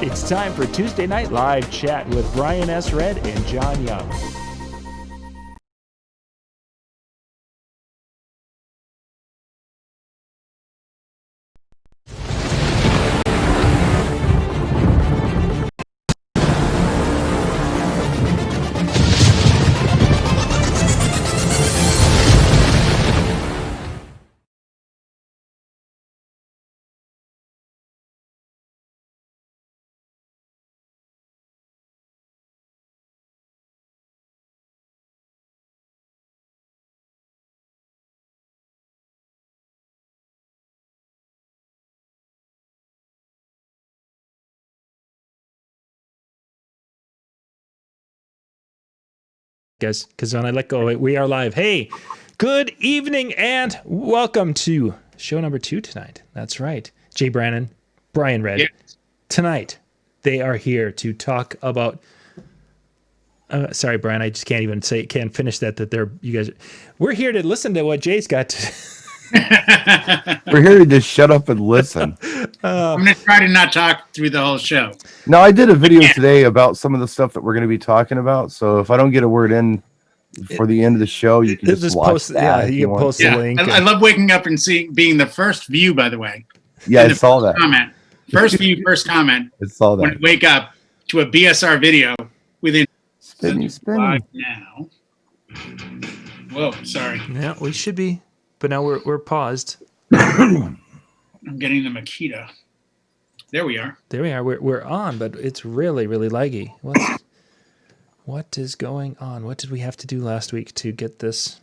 It's time for Tuesday Night Live Chat with Brian S. Red and John Young. Guys, because when I let go, we are live. Hey, good evening and welcome to show number 2 tonight. That's right. Jay Brannan, Brian Red. Yeah. Tonight, they are here to talk about. Sorry, Brian, I just can't finish that. We're here to listen to what Jay's got to. We're here to just shut up and listen. I'm going to try to not talk through the whole show. No, I did a video today about some of the stuff that we're going to be talking about. So if I don't get a word in for the end of the show, you can just watch post. That Yeah, you can post the link. I love waking up and being the first view, by the way. Yeah, I saw that. First view, first comment. I saw that. When I wake up to a BSR video within spinning. Live now. Whoa, sorry. Yeah, we should be, but now we're paused. I'm getting the Makita. There we are. There we are. We're on, but it's really, really laggy. What is going on? What did we have to do last week to get this?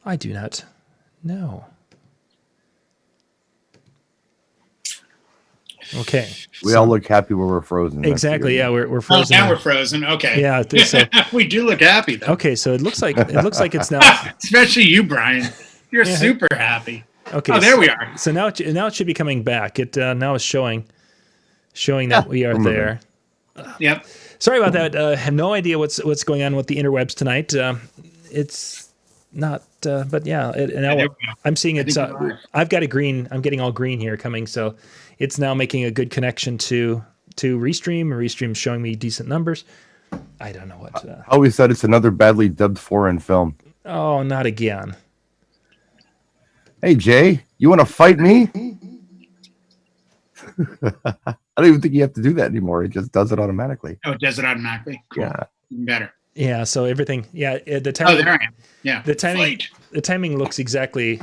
I do not know. Okay. We all look happy when we're frozen. Exactly. Yeah, we're frozen. Oh, now we're frozen. Okay. Yeah, I think so. We do look happy though. Okay, so it looks like it's now. Especially you, Brian. You're super happy. Okay. Oh, there we are. So now it should be coming back. It now is showing that we are there. Yep. Sorry about that. I have no idea what's going on with the interwebs tonight. It's not, but yeah. Now I'm seeing it. I've got a green. I'm getting all green here coming. So it's now making a good connection to Restream. Restream's showing me decent numbers. I don't know what. I always said it's another badly dubbed foreign film. Oh, not again. Hey, Jay, you want to fight me? I don't even think you have to do that anymore. It just does it automatically. Oh, it does it automatically? Cool. Yeah. Even better. Yeah, so everything. Yeah, the timing. Oh, there I am. Yeah. The timing looks exactly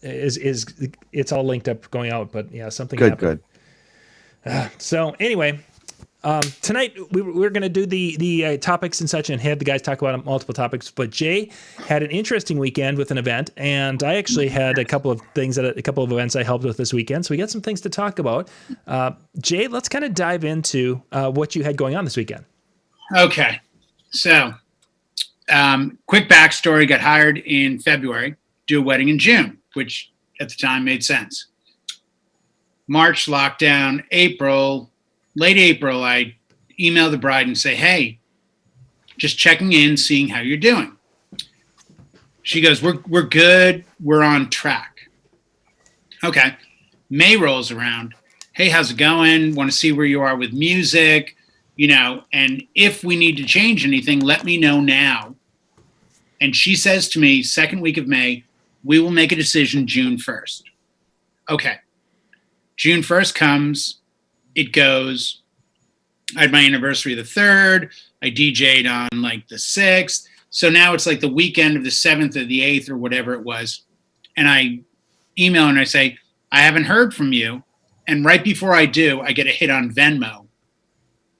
is it's all linked up going out, but yeah, something happened. Good. So anyway, tonight we're going to do the topics and such, and had the guys talk about multiple topics. But Jay had an interesting weekend with an event, and I actually had a couple of events I helped with this weekend. So we got some things to talk about. Jay, let's kind of dive into what you had going on this weekend. Okay, so quick backstory: got hired in February, do a wedding in June, which at the time made sense. March lockdown, late April, I email the bride and say, hey, just checking in, seeing how you're doing. She goes, we're good. We're on track. Okay. May rolls around. Hey, how's it going? Want to see where you are with music, and if we need to change anything, let me know now. And she says to me, second week of May, we will make a decision June 1st. Okay. June 1st comes. It goes, I had my anniversary the 3rd. I DJ'd on like the 6th. So now it's like the weekend of the 7th or the 8th or whatever it was. And I email and I say, I haven't heard from you. And right before I do, I get a hit on Venmo.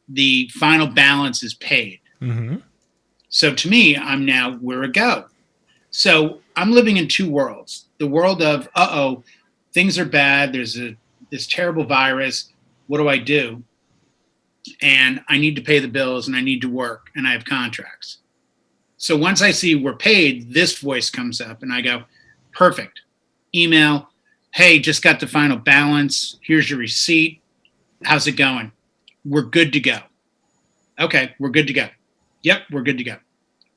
The final balance is paid. Mm-hmm. So to me, we're a go. So I'm living in two worlds. The world of, things are bad. There's this terrible virus. What do I do? And I need to pay the bills and I need to work and I have contracts. So once I see we're paid, this voice comes up and I go, perfect. Email, hey, just got the final balance. Here's your receipt. How's it going? We're good to go. Okay, we're good to go. Yep, we're good to go.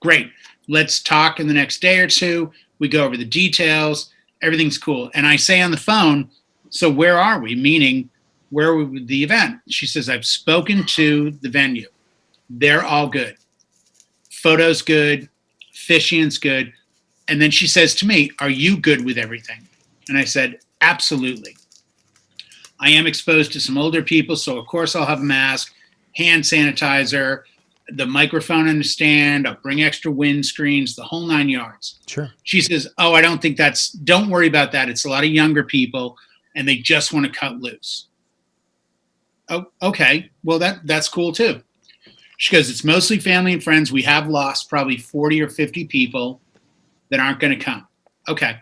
Great. Let's talk in the next day or two. We go over the details. Everything's cool. And I say on the phone, So where are we? Meaning, where are we with the event? She says, I've spoken to the venue. They're all good. Photo's good. Officiant's good. And then she says to me, are you good with everything? And I said, absolutely. I am exposed to some older people, so of course I'll have a mask, hand sanitizer, the microphone on the stand, I'll bring extra windscreens, the whole 9 yards. Sure. She says, oh, I don't think don't worry about that. It's a lot of younger people and they just want to cut loose. Oh, okay. Well, that's cool too. She goes, it's mostly family and friends. We have lost probably 40 or 50 people that aren't going to come. Okay.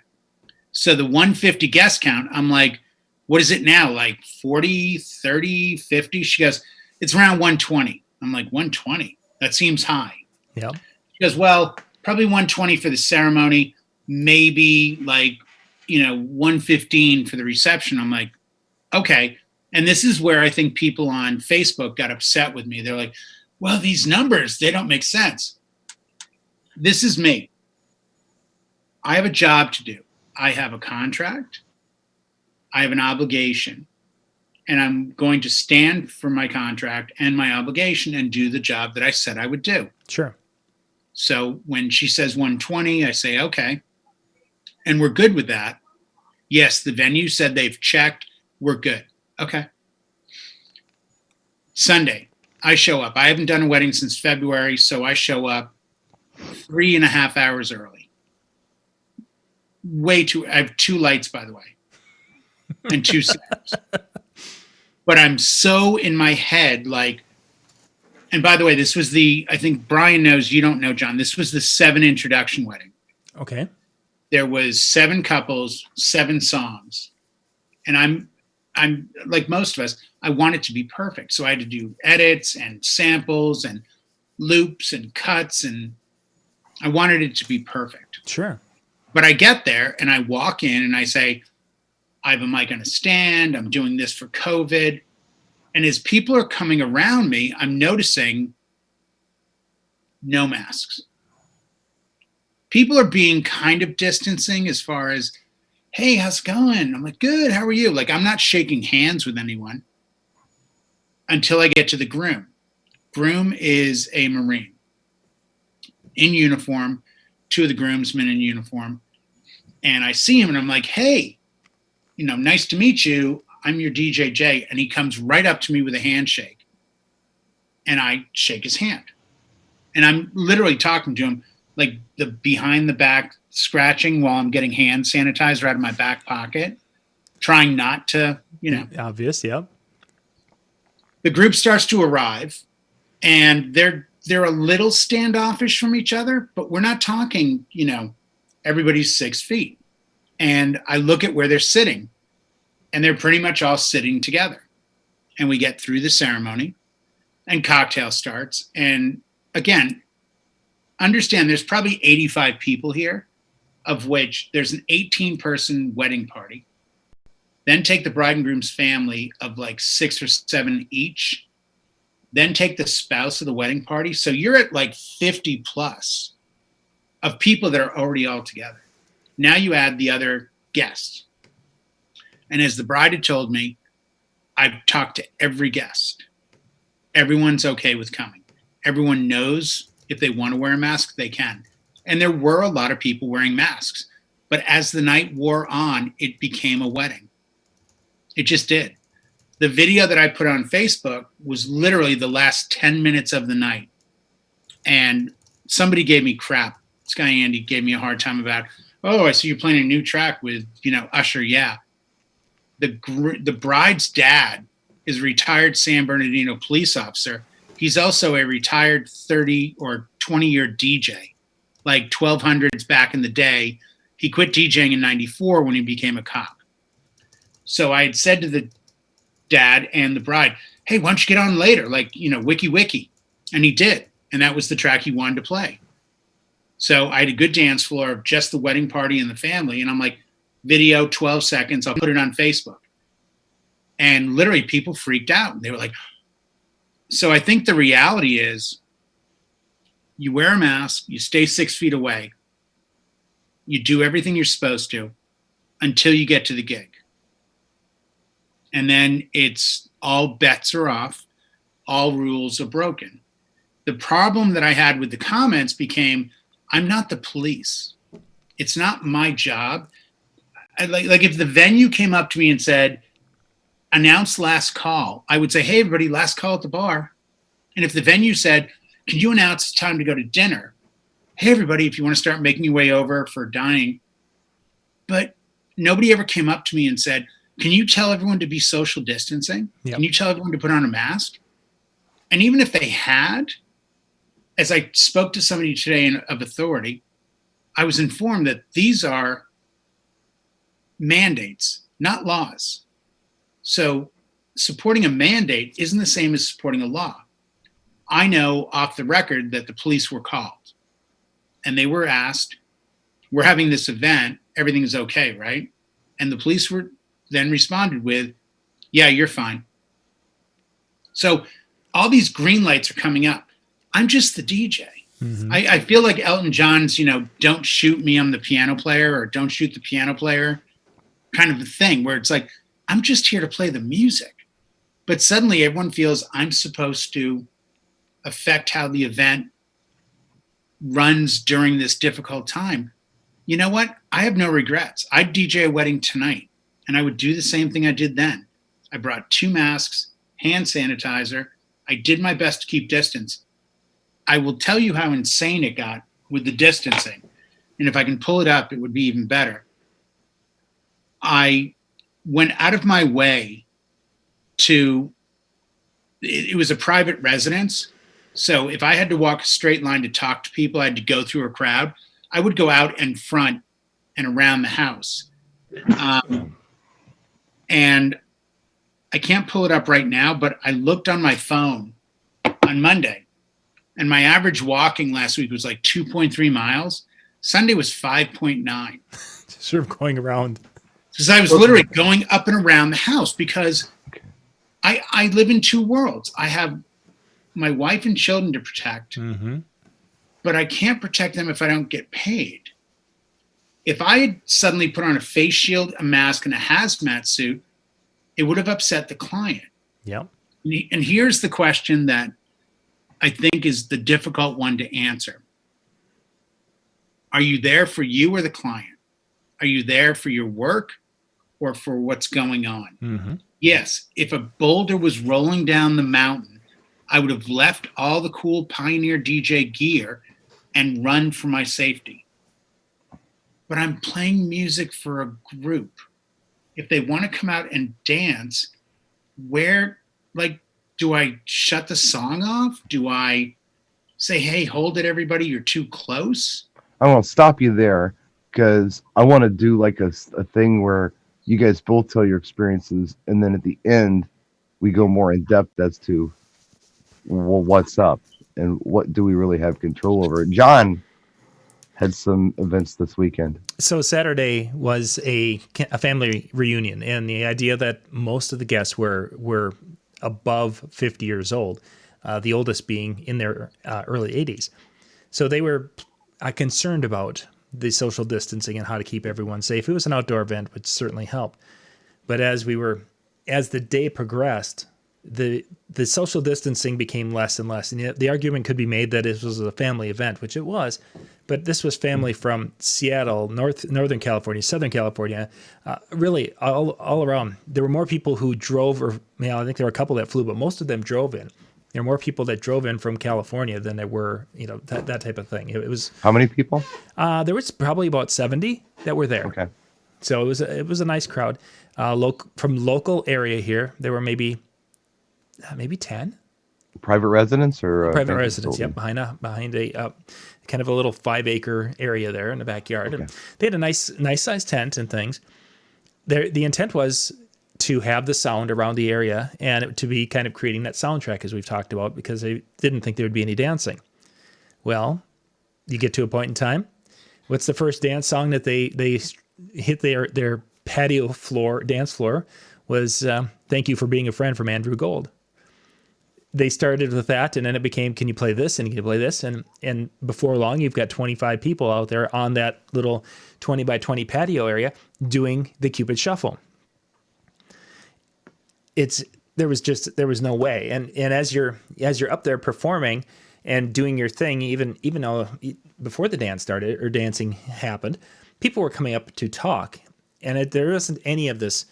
So the 150 guest count, I'm like, what is it now? Like 40, 30, 50? She goes, it's around 120. I'm like, 120? That seems high. Yeah. She goes, well, probably 120 for the ceremony, maybe 115 for the reception. I'm like, okay. And this is where I think people on Facebook got upset with me. They're like, well, these numbers, they don't make sense. This is me. I have a job to do. I have a contract. I have an obligation. And I'm going to stand for my contract and my obligation and do the job that I said I would do. Sure. So when she says 120, I say, okay. And we're good with that. Yes, the venue said they've checked. We're good. Okay. Sunday, I show up. I haven't done a wedding since February, so I show up 3.5 hours early. I have 2 lights, by the way, and 2 setters. But I'm so in my head, and by the way, this was I think Brian knows, you don't know, John, this was the 7 introduction wedding. Okay. There was 7 couples, 7 songs. And I'm like most of us, I want it to be perfect. So I had to do edits and samples and loops and cuts, and I wanted it to be perfect. Sure. But I get there and I walk in and I say, I have a mic on a stand. I'm doing this for COVID. And as people are coming around me, I'm noticing no masks. People are being kind of distancing as far as, hey, how's it going? I'm like, good, how are you? Like, I'm not shaking hands with anyone until I get to the groom. Groom is a Marine in uniform, 2 of the groomsmen in uniform. And I see him and I'm like, hey, nice to meet you. I'm your DJ Jay. And he comes right up to me with a handshake. And I shake his hand. And I'm literally talking to him like the behind the back scratching while I'm getting hand sanitizer out of my back pocket, trying not to, Obvious, yeah. The group starts to arrive and they're a little standoffish from each other, but we're not talking, everybody's 6 feet. And I look at where they're sitting and they're pretty much all sitting together. And we get through the ceremony and cocktail starts. And again, understand there's probably 85 people here, of which there's an 18-person wedding party. Then take the bride and groom's family of like 6 or 7 each. Then take the spouse of the wedding party. So you're at like 50 plus of people that are already all together. Now you add the other guests. And as the bride had told me, I've talked to every guest. Everyone's okay with coming. Everyone knows if they want to wear a mask, they can. And there were a lot of people wearing masks. But as the night wore on, it became a wedding. It just did. The video that I put on Facebook was literally the last 10 minutes of the night. And somebody gave me crap. This guy, Andy, gave me a hard time about, oh, I see you're playing a new track with, Usher. Yeah. The bride's dad is a retired San Bernardino police officer. He's also a retired 30 or 20-year DJ, like 1200s back in the day. He quit DJing in 94 when he became a cop. So I had said to the dad and the bride, hey, why don't you get on later? Like, wiki wiki. And he did. And that was the track he wanted to play. So I had a good dance floor of just the wedding party and the family. And I'm like, video, 12 seconds. I'll put it on Facebook. And literally people freaked out. They were like, so I think the reality is you wear a mask, you stay 6 feet away, you do everything you're supposed to until you get to the gig. And then it's all bets are off, all rules are broken. The problem that I had with the comments became, I'm not the police. It's not my job. Like if the venue came up to me and said, announce last call, I would say, hey, everybody, last call at the bar. And if the venue said, can you announce it's time to go to dinner? Hey, everybody, if you want to start making your way over for dining. But nobody ever came up to me and said, can you tell everyone to be social distancing? Yep. Can you tell everyone to put on a mask? And even if they had, as I spoke to somebody today of authority, I was informed that these are mandates, not laws. So supporting a mandate isn't the same as supporting a law. I know off the record that the police were called and they were asked, we're having this event, everything is okay, right? And the police were then responded with, yeah, you're fine. So all these green lights are coming up. I'm just the DJ. Mm-hmm. I feel like Elton John's, don't shoot me, I'm the piano player, or don't shoot the piano player kind of a thing where it's like, I'm just here to play the music. But suddenly everyone feels I'm supposed to affect how the event runs during this difficult time. You know what? I have no regrets. I'd DJ a wedding tonight, and I would do the same thing I did then. I brought 2 masks, hand sanitizer. I did my best to keep distance. I will tell you how insane it got with the distancing. And if I can pull it up, it would be even better. I went out of my way it was a private residence. So if I had to walk a straight line to talk to people, I had to go through a crowd. I would go out in front and around the house. And I can't pull it up right now, but I looked on my phone on Monday, and my average walking last week was like 2.3 miles. Sunday was 5.9. Sort of going around. Because I was literally going up and around the house because I live in 2 worlds. I have my wife and children to protect, mm-hmm. but I can't protect them if I don't get paid. If I had suddenly put on a face shield, a mask, and a hazmat suit, it would have upset the client. Yep. And here's the question that I think is the difficult one to answer. Are you there for you or the client? Are you there for your work or for what's going on? Mm-hmm. Yes, if a boulder was rolling down the mountain, I would have left all the cool Pioneer DJ gear and run for my safety. But I'm playing music for a group. If they want to come out and dance, do I shut the song off? Do I say, hey, hold it, everybody, you're too close? I want to stop you there because I want to do like a thing where you guys both tell your experiences, and then at the end, we go more in depth as to, well, what's up and what do we really have control over. John had some events this weekend. So Saturday was a family reunion, and the idea that most of the guests were above 50 years old, the oldest being in their early 80s. So they were concerned about the social distancing and how to keep everyone safe. It was an outdoor event, which certainly helped. But as the day progressed, the social distancing became less and less. And the argument could be made that it was a family event, which it was. But this was family from Seattle, Northern California, Southern California, really all around. There were more people who drove, I think there were a couple that flew, but most of them drove in. There were more people that drove in from California than there were, that type of thing. It was. How many people? There was probably about 70 that were there. Okay. So it was a nice crowd. From local area here, there were maybe 10. Private residence or private residence? Yep, behind a kind of a little 5-acre area there in the backyard. Okay. And they had a nice sized tent and things. The intent was to have the sound around the area and to be kind of creating that soundtrack as we've talked about, because they didn't think there would be any dancing. Well, you get to a point in time. What's the first dance song that they hit their patio dance floor was "Thank You for Being a Friend" from Andrew Gold. They started with that, and then it became, can you play this and can you play this? And before long, you've got 25 people out there on that little 20 by 20 patio area doing the Cupid Shuffle. there was no way. And as you're up there performing and doing your thing, even though before the dance started or dancing happened, people were coming up to talk, and there wasn't any of this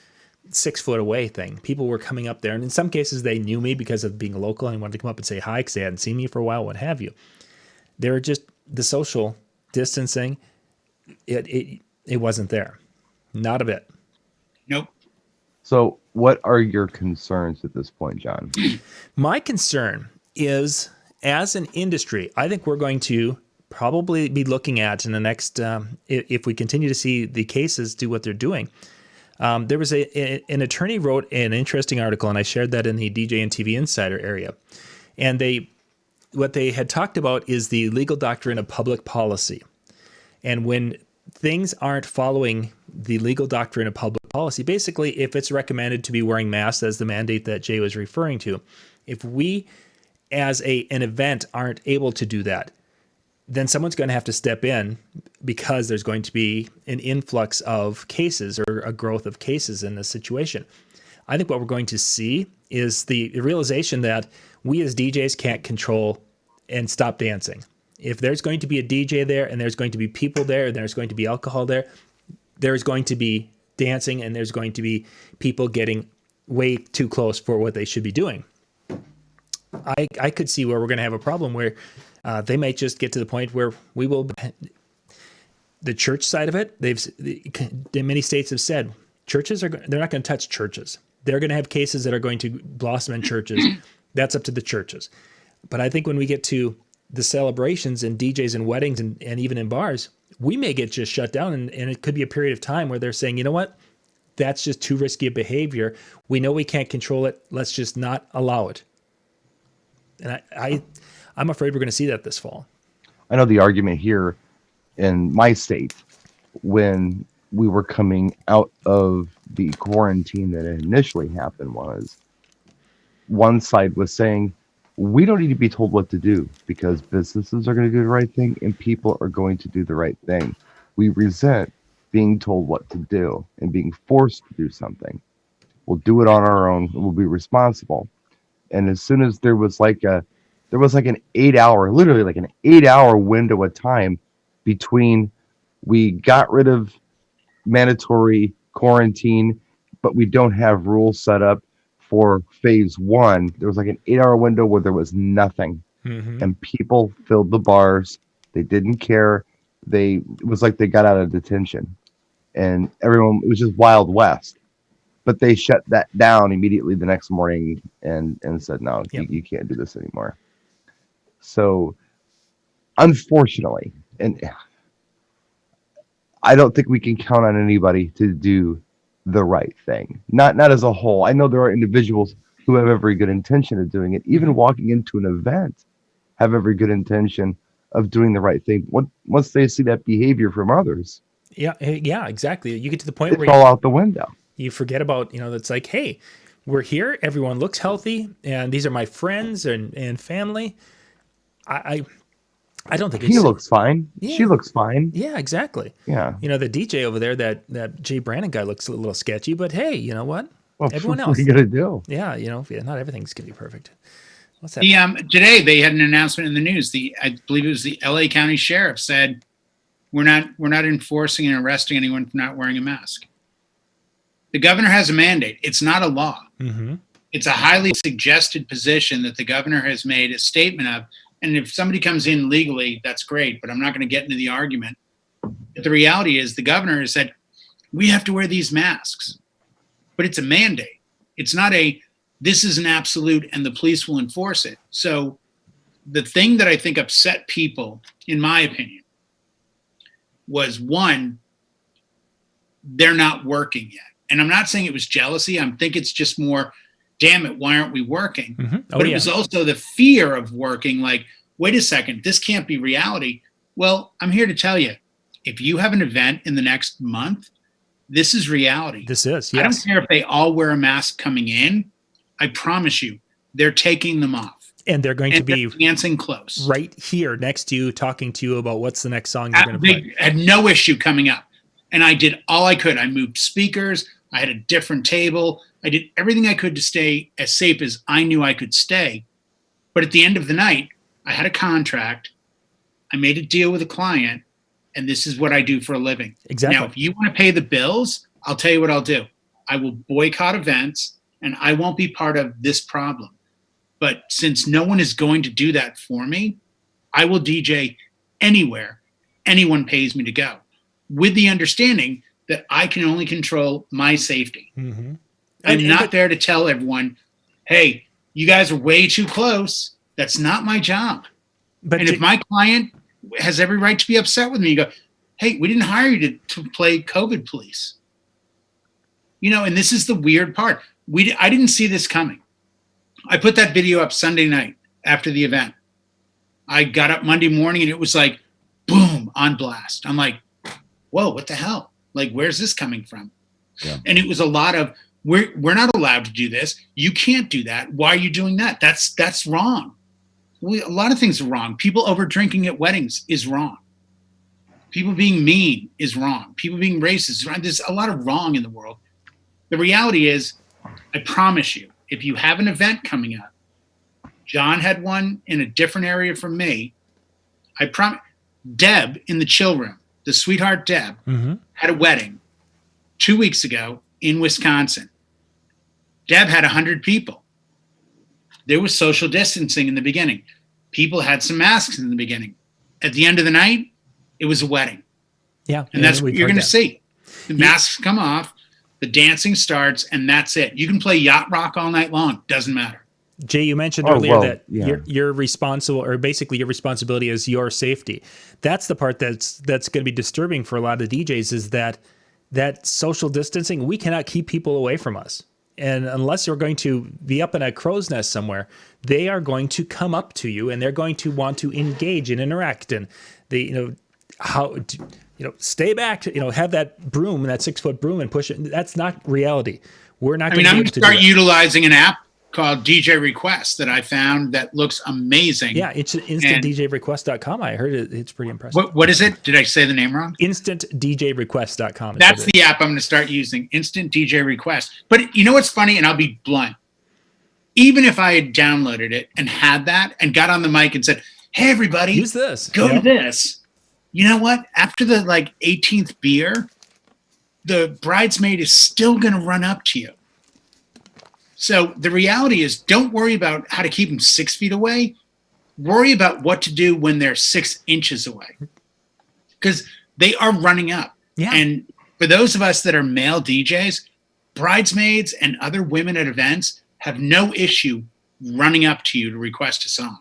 6 foot away thing. People were coming up there, and in some cases they knew me because of being local and wanted to come up and say hi because they hadn't seen me for a while, what have you. They were just the social distancing. It wasn't there, not a bit. Nope. So, what are your concerns at this point, John? My concern is, as an industry, I think we're going to probably be looking at in the next, if we continue to see the cases do what they're doing. There was an attorney wrote an interesting article, and I shared that in the DJ and TV Insider area. And what they had talked about is the legal doctrine of public policy. And when things aren't following the legal doctrine of public policy, basically, if it's recommended to be wearing masks, as the mandate that Jay was referring to, if we as an event aren't able to do that, then someone's going to have to step in because there's going to be an influx of cases or a growth of cases in this situation. I think what we're going to see is the realization that we as DJs can't control and stop dancing. If there's going to be a DJ there and there's going to be people there and there's going to be alcohol there, there's going to be dancing and there's going to be people getting way too close for what they should be doing. I could see where we're going to have a problem where they might just get to the point where we will. The church side of it, many states have said they're not going to touch churches. They're going to have cases that are going to blossom in churches. That's up to the churches. But I think when we get to the celebrations and DJs and weddings and even in bars, we may get just shut down, and it could be a period of time where they're saying, you know what, that's just too risky a behavior. We know we can't control it. Let's just not allow it. And I'm afraid we're going to see that this fall. I know the argument here in my state, when we were coming out of the quarantine that initially happened, was one side was saying, we don't need to be told what to do because businesses are going to do the right thing and people are going to do the right thing. We resent being told what to do and being forced to do something. We'll do it on our own. We'll be responsible. And as soon as there was like an 8-hour, literally like an 8-hour window of time between we got rid of mandatory quarantine, but we don't have rules set up for phase 1, there was like an 8-hour window where there was nothing. Mm-hmm. And people filled the bars. They didn't care. It was like they got out of detention. And it was just Wild West. But they shut that down immediately the next morning and said, no, Yep. you can't do this anymore. So, unfortunately, and I don't think we can count on anybody to do the right thing. Not as a whole. I know there are individuals who have every good intention of doing it. Even walking into an event have every good intention of doing the right thing. Once they see that behavior from others, yeah, exactly. You get to the point where they fall out the window. You forget about, it's like, hey, we're here. Everyone looks healthy, and these are my friends and family. I don't think he looks fine. Yeah. She looks fine. Yeah, exactly. Yeah. The DJ over there, that Jay Brannan guy looks a little sketchy, but hey, you know what? Well, Everyone what else. are you gonna do? Yeah, not everything's gonna be perfect. What's that? Today they had an announcement in the news. I believe it was the LA County Sheriff said, we're not enforcing and arresting anyone for not wearing a mask. The governor has a mandate. It's not a law. Mm-hmm. It's a highly suggested position that the governor has made a statement of. And if somebody comes in legally, that's great, but I'm not going to get into the argument. But the reality is the governor has said, we have to wear these masks, but it's a mandate. It's not this is an absolute and the police will enforce it. So the thing that I think upset people, in my opinion, was one, they're not working yet. And I'm not saying it was jealousy. I think it's just more, damn it, why aren't we working? Mm-hmm. But it was also the fear of working, like, wait a second, this can't be reality. Well, I'm here to tell you, if you have an event in the next month, this is reality. This is, yes. I don't care if they all wear a mask coming in. I promise you, they're taking them off. And they're going to be dancing close. Right here next to you, talking to you about what's the next song you're going to play. They had no issue coming up. And I did all I could. I moved speakers. I had a different table. I did everything I could to stay as safe as I knew I could stay. But at the end of the night, I had a contract. I made a deal with a client, and this is what I do for a living. Exactly. Now, if you want to pay the bills, I'll tell you what I'll do. I will boycott events, and I won't be part of this problem. But since no one is going to do that for me, I will DJ anywhere anyone pays me to go, with the understanding that I can only control my safety. Mm-hmm. I'm not there to tell everyone, hey, you guys are way too close. That's not my job. And if my client has every right to be upset with me, you go, hey, we didn't hire you to play COVID police. And this is the weird part. I didn't see this coming. I put that video up Sunday night after the event. I got up Monday morning and it was like, boom, on blast. I'm like, whoa, what the hell? Like, where's this coming from? Yeah. And it was a lot of, we're not allowed to do this. You can't do that. Why are you doing that? That's wrong. A lot of things are wrong. People over drinking at weddings is wrong. People being mean is wrong. People being racist is wrong. There's a lot of wrong in the world. The reality is, I promise you, if you have an event coming up, John had one in a different area from me. I promise. Deb in the chill room, the sweetheart Deb, had a wedding 2 weeks ago in Wisconsin. Deb had 100 people. There was social distancing in the beginning. People had some masks in the beginning. At the end of the night, it was a wedding. Yeah. And that's what you're going to see. The masks come off, the dancing starts, and that's it. You can play yacht rock all night long. Doesn't matter. Jay, you mentioned earlier that you're responsible, or basically your responsibility is your safety. That's the part that's going to be disturbing for a lot of DJs, is that social distancing, we cannot keep people away from us. And unless you're going to be up in a crow's nest somewhere, they are going to come up to you and they're going to want to engage and interact. And they, stay back, have that broom, that 6-foot broom, and push it. That's not reality. We're not going to be able to do that. I'm going to start utilizing an app called DJ Request that I found that looks amazing. Yeah, it's instantdjrequest.com. I heard it's pretty impressive. What is it? Did I say the name wrong? Instantdjrequest.com. That's the app I'm going to start using, Instant DJ Request. But you know what's funny? And I'll be blunt. Even if I had downloaded it and had that and got on the mic and said, hey, everybody, use this. Go to this. You know what? After the 18th beer, the bridesmaid is still going to run up to you. So the reality is, don't worry about how to keep them 6 feet away. Worry about what to do when they're 6 inches away, because they are running up. Yeah. And for those of us that are male DJs, bridesmaids and other women at events have no issue running up to you to request a song.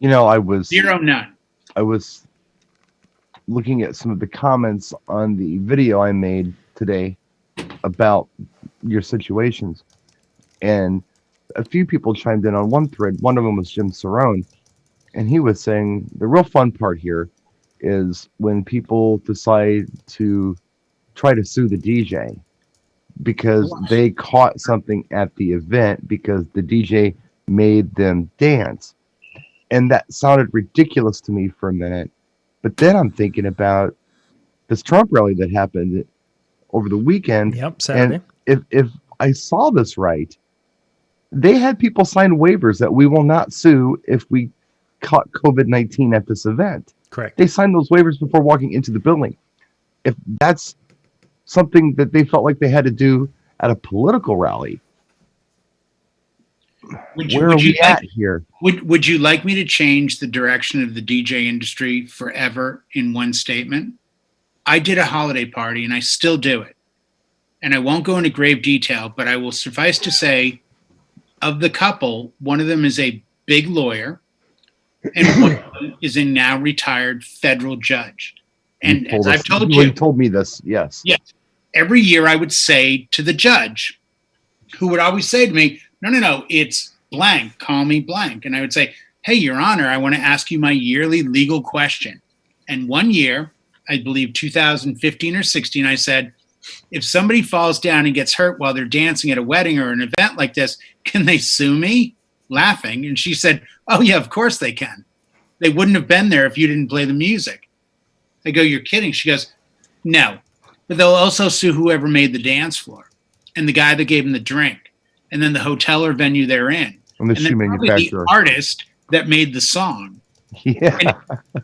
I was none. I was looking at some of the comments on the video I made today about your situations. And a few people chimed in on one thread. One of them was Jim Cerrone. And he was saying the real fun part here is when people decide to try to sue the DJ because they caught something at the event because the DJ made them dance. And that sounded ridiculous to me for a minute. But then I'm thinking about this Trump rally that happened over the weekend. Yep, Saturday. And if I saw this right, they had people sign waivers that we will not sue if we caught COVID-19 at this event. Correct. They signed those waivers before walking into the building. If that's something that they felt like they had to do at a political rally, where are we at here? Would you like me to change the direction of the DJ industry forever in one statement? I did a holiday party and I still do it. And I won't go into grave detail, but I will suffice to say, of the couple, one of them is a big lawyer and one of them is a now retired federal judge. And as I've told you, told me this, yes. Yes. Every year I would say to the judge, who would always say to me, no, it's blank, call me blank. And I would say, hey, Your Honor, I want to ask you my yearly legal question. And one year, I believe 2015 or 16, I said, if somebody falls down and gets hurt while they're dancing at a wedding or an event like this, can they sue me? Laughing. And she said, oh, yeah, of course they can. They wouldn't have been there if you didn't play the music. I go, you're kidding. She goes, no, but they'll also sue whoever made the dance floor. and the guy that gave them the drink, and then the hotel or venue they're in, And the and shoe then probably the manufacturer. artist that made the song. Yeah.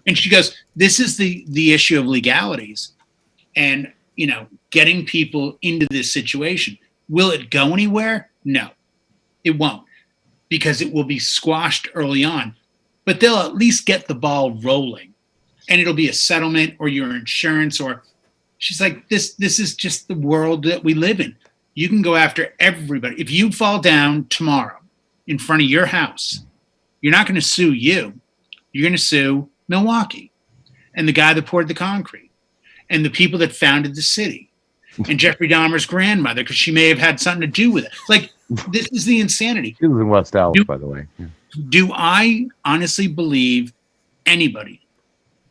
And she goes, this is the issue of legalities and, getting people into this situation. Will it go anywhere? No, it won't, because it will be squashed early on, but they'll at least get the ball rolling, and it'll be a settlement or your insurance. Or she's like, this is just the world that we live in. You can go after everybody. If you fall down tomorrow in front of your house, you're not going to sue you. You're going to sue Milwaukee and the guy that poured the concrete and the people that founded the city and Jeffrey Dahmer's grandmother, because she may have had something to do with it. Like, this is the insanity. He was in West Dallas, by the way. Yeah. Do I honestly believe anybody,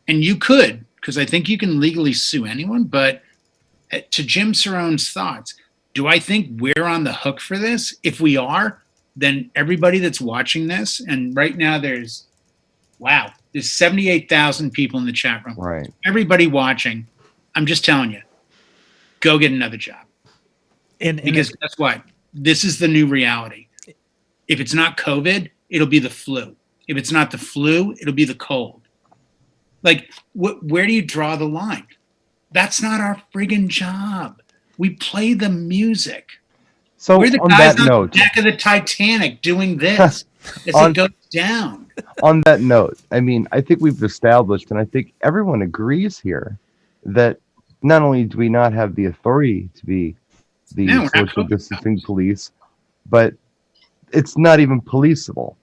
and you could, because I think you can legally sue anyone, but to Jim Cerone's thoughts, do I think we're on the hook for this? If we are, then everybody that's watching this, and right now there's 78,000 people in the chat room. Right. Everybody watching, I'm just telling you, go get another job. Because guess what? This is the new reality. If it's not COVID, it'll be the flu. If it's not the flu, it'll be the cold. Like, where do you draw the line? That's not our friggin' job. We play the music. So we're the on guys that on note, the deck of the Titanic doing this as it goes down. On that note, I mean, I think we've established, and I think everyone agrees here, that not only do we not have the authority to be the social distancing police, but it's not even policeable.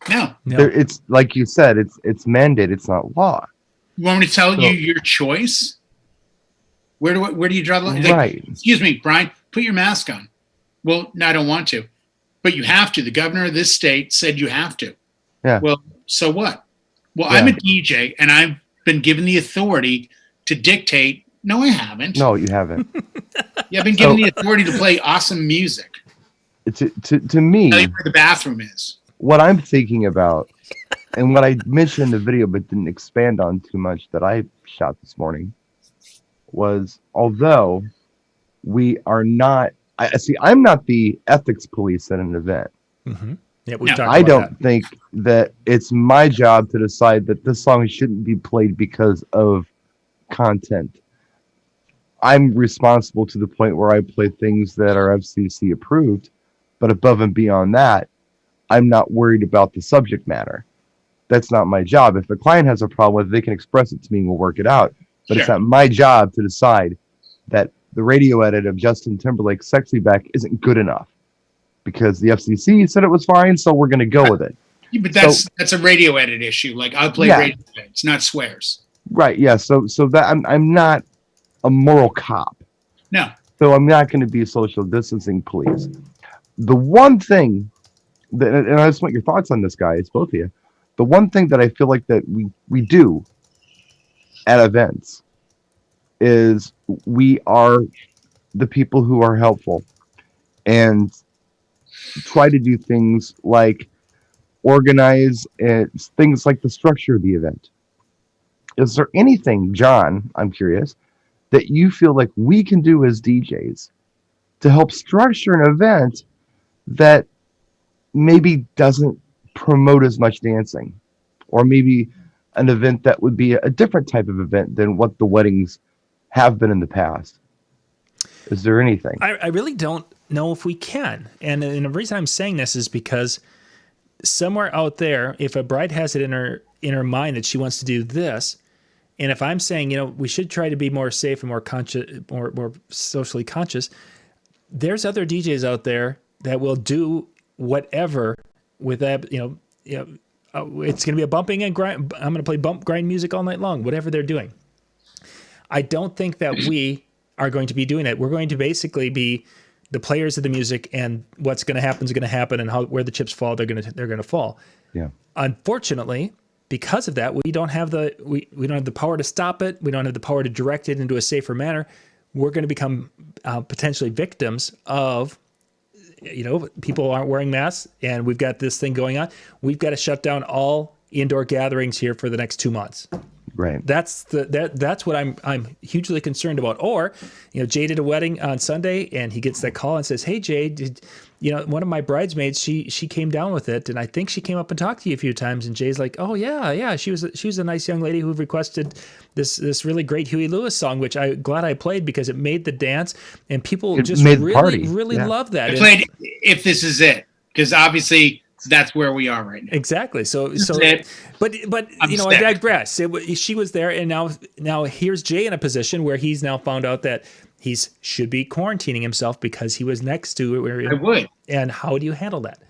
No. It's like you said, it's mandated. It's not law. You want me to tell you your choice? Where do you draw the line? Right. Like, excuse me, Brian, put your mask on. Well, no, I don't want to, but you have to. The governor of this state said you have to. Yeah. Well, so what? Well, I'm a DJ, and I've been given the authority to dictate. No, I haven't. No, you haven't. Yeah, I've been given the authority to play awesome music. To me, Tell you where the bathroom is. What I'm thinking about, and what I mentioned in the video but didn't expand on too much that I shot this morning, was although we are not, I'm not the ethics police at an event. Mm-hmm. Yeah, I don't think that it's my job to decide that this song shouldn't be played because of content. I'm responsible to the point where I play things that are FCC approved, but above and beyond that, I'm not worried about the subject matter. That's not my job. If the client has a problem with it, they can express it to me and we'll work it out. But It's not my job to decide that the radio edit of Justin Timberlake's Sexy Back isn't good enough because the FCC said it was fine, so we're going to go with it. Yeah, but that's a radio edit issue. Like, I'll play radio edits, not swears. Right, yeah. So that I'm not a moral cop. No. So I'm not going to be a social distancing police. The one thing that, and I just want your thoughts on this, guys, both of you. The one thing that I feel like that we do at events is we are the people who are helpful and try to do things like organize things like the structure of the event. Is there anything, John, I'm curious, that you feel like we can do as DJs to help structure an event that maybe doesn't promote as much dancing, or maybe an event that would be a different type of event than what the weddings have been in the past? Is there anything? I really don't know if we can. And the reason I'm saying this is because somewhere out there, if a bride has it in her mind that she wants to do this, and if I'm saying, we should try to be more safe and more conscious, more socially conscious, there's other DJs out there that will do whatever with that. It's going to be a bumping and grind. I'm going to play bump grind music all night long, whatever they're doing. I don't think that we are going to be doing it. We're going to basically be the players of the music, and what's going to happen is going to happen, and where the chips fall, they're going to fall. Yeah. Unfortunately, because of that, we don't have the power to stop it. We don't have the power to direct it into a safer manner. We're going to become potentially victims of, people aren't wearing masks, and we've got this thing going on. We've got to shut down all indoor gatherings here for the next 2 months. Right. That's what I'm hugely concerned about. Or, Jay did a wedding on Sunday and he gets that call and says, "Hey Jay, one of my bridesmaids, she came down with it, and I think she came up and talked to you a few times." And Jay's like, "Oh yeah, she was a nice young lady who requested this really great Huey Lewis song, which I'm glad I played because it made the dance, and people just really loved that." I played "If This Is It" because obviously that's where we are right now. Exactly. But I digress. She was there, and now here's Jay in a position where he's now found out that he should be quarantining himself because he was next to where I would. And how do you handle that?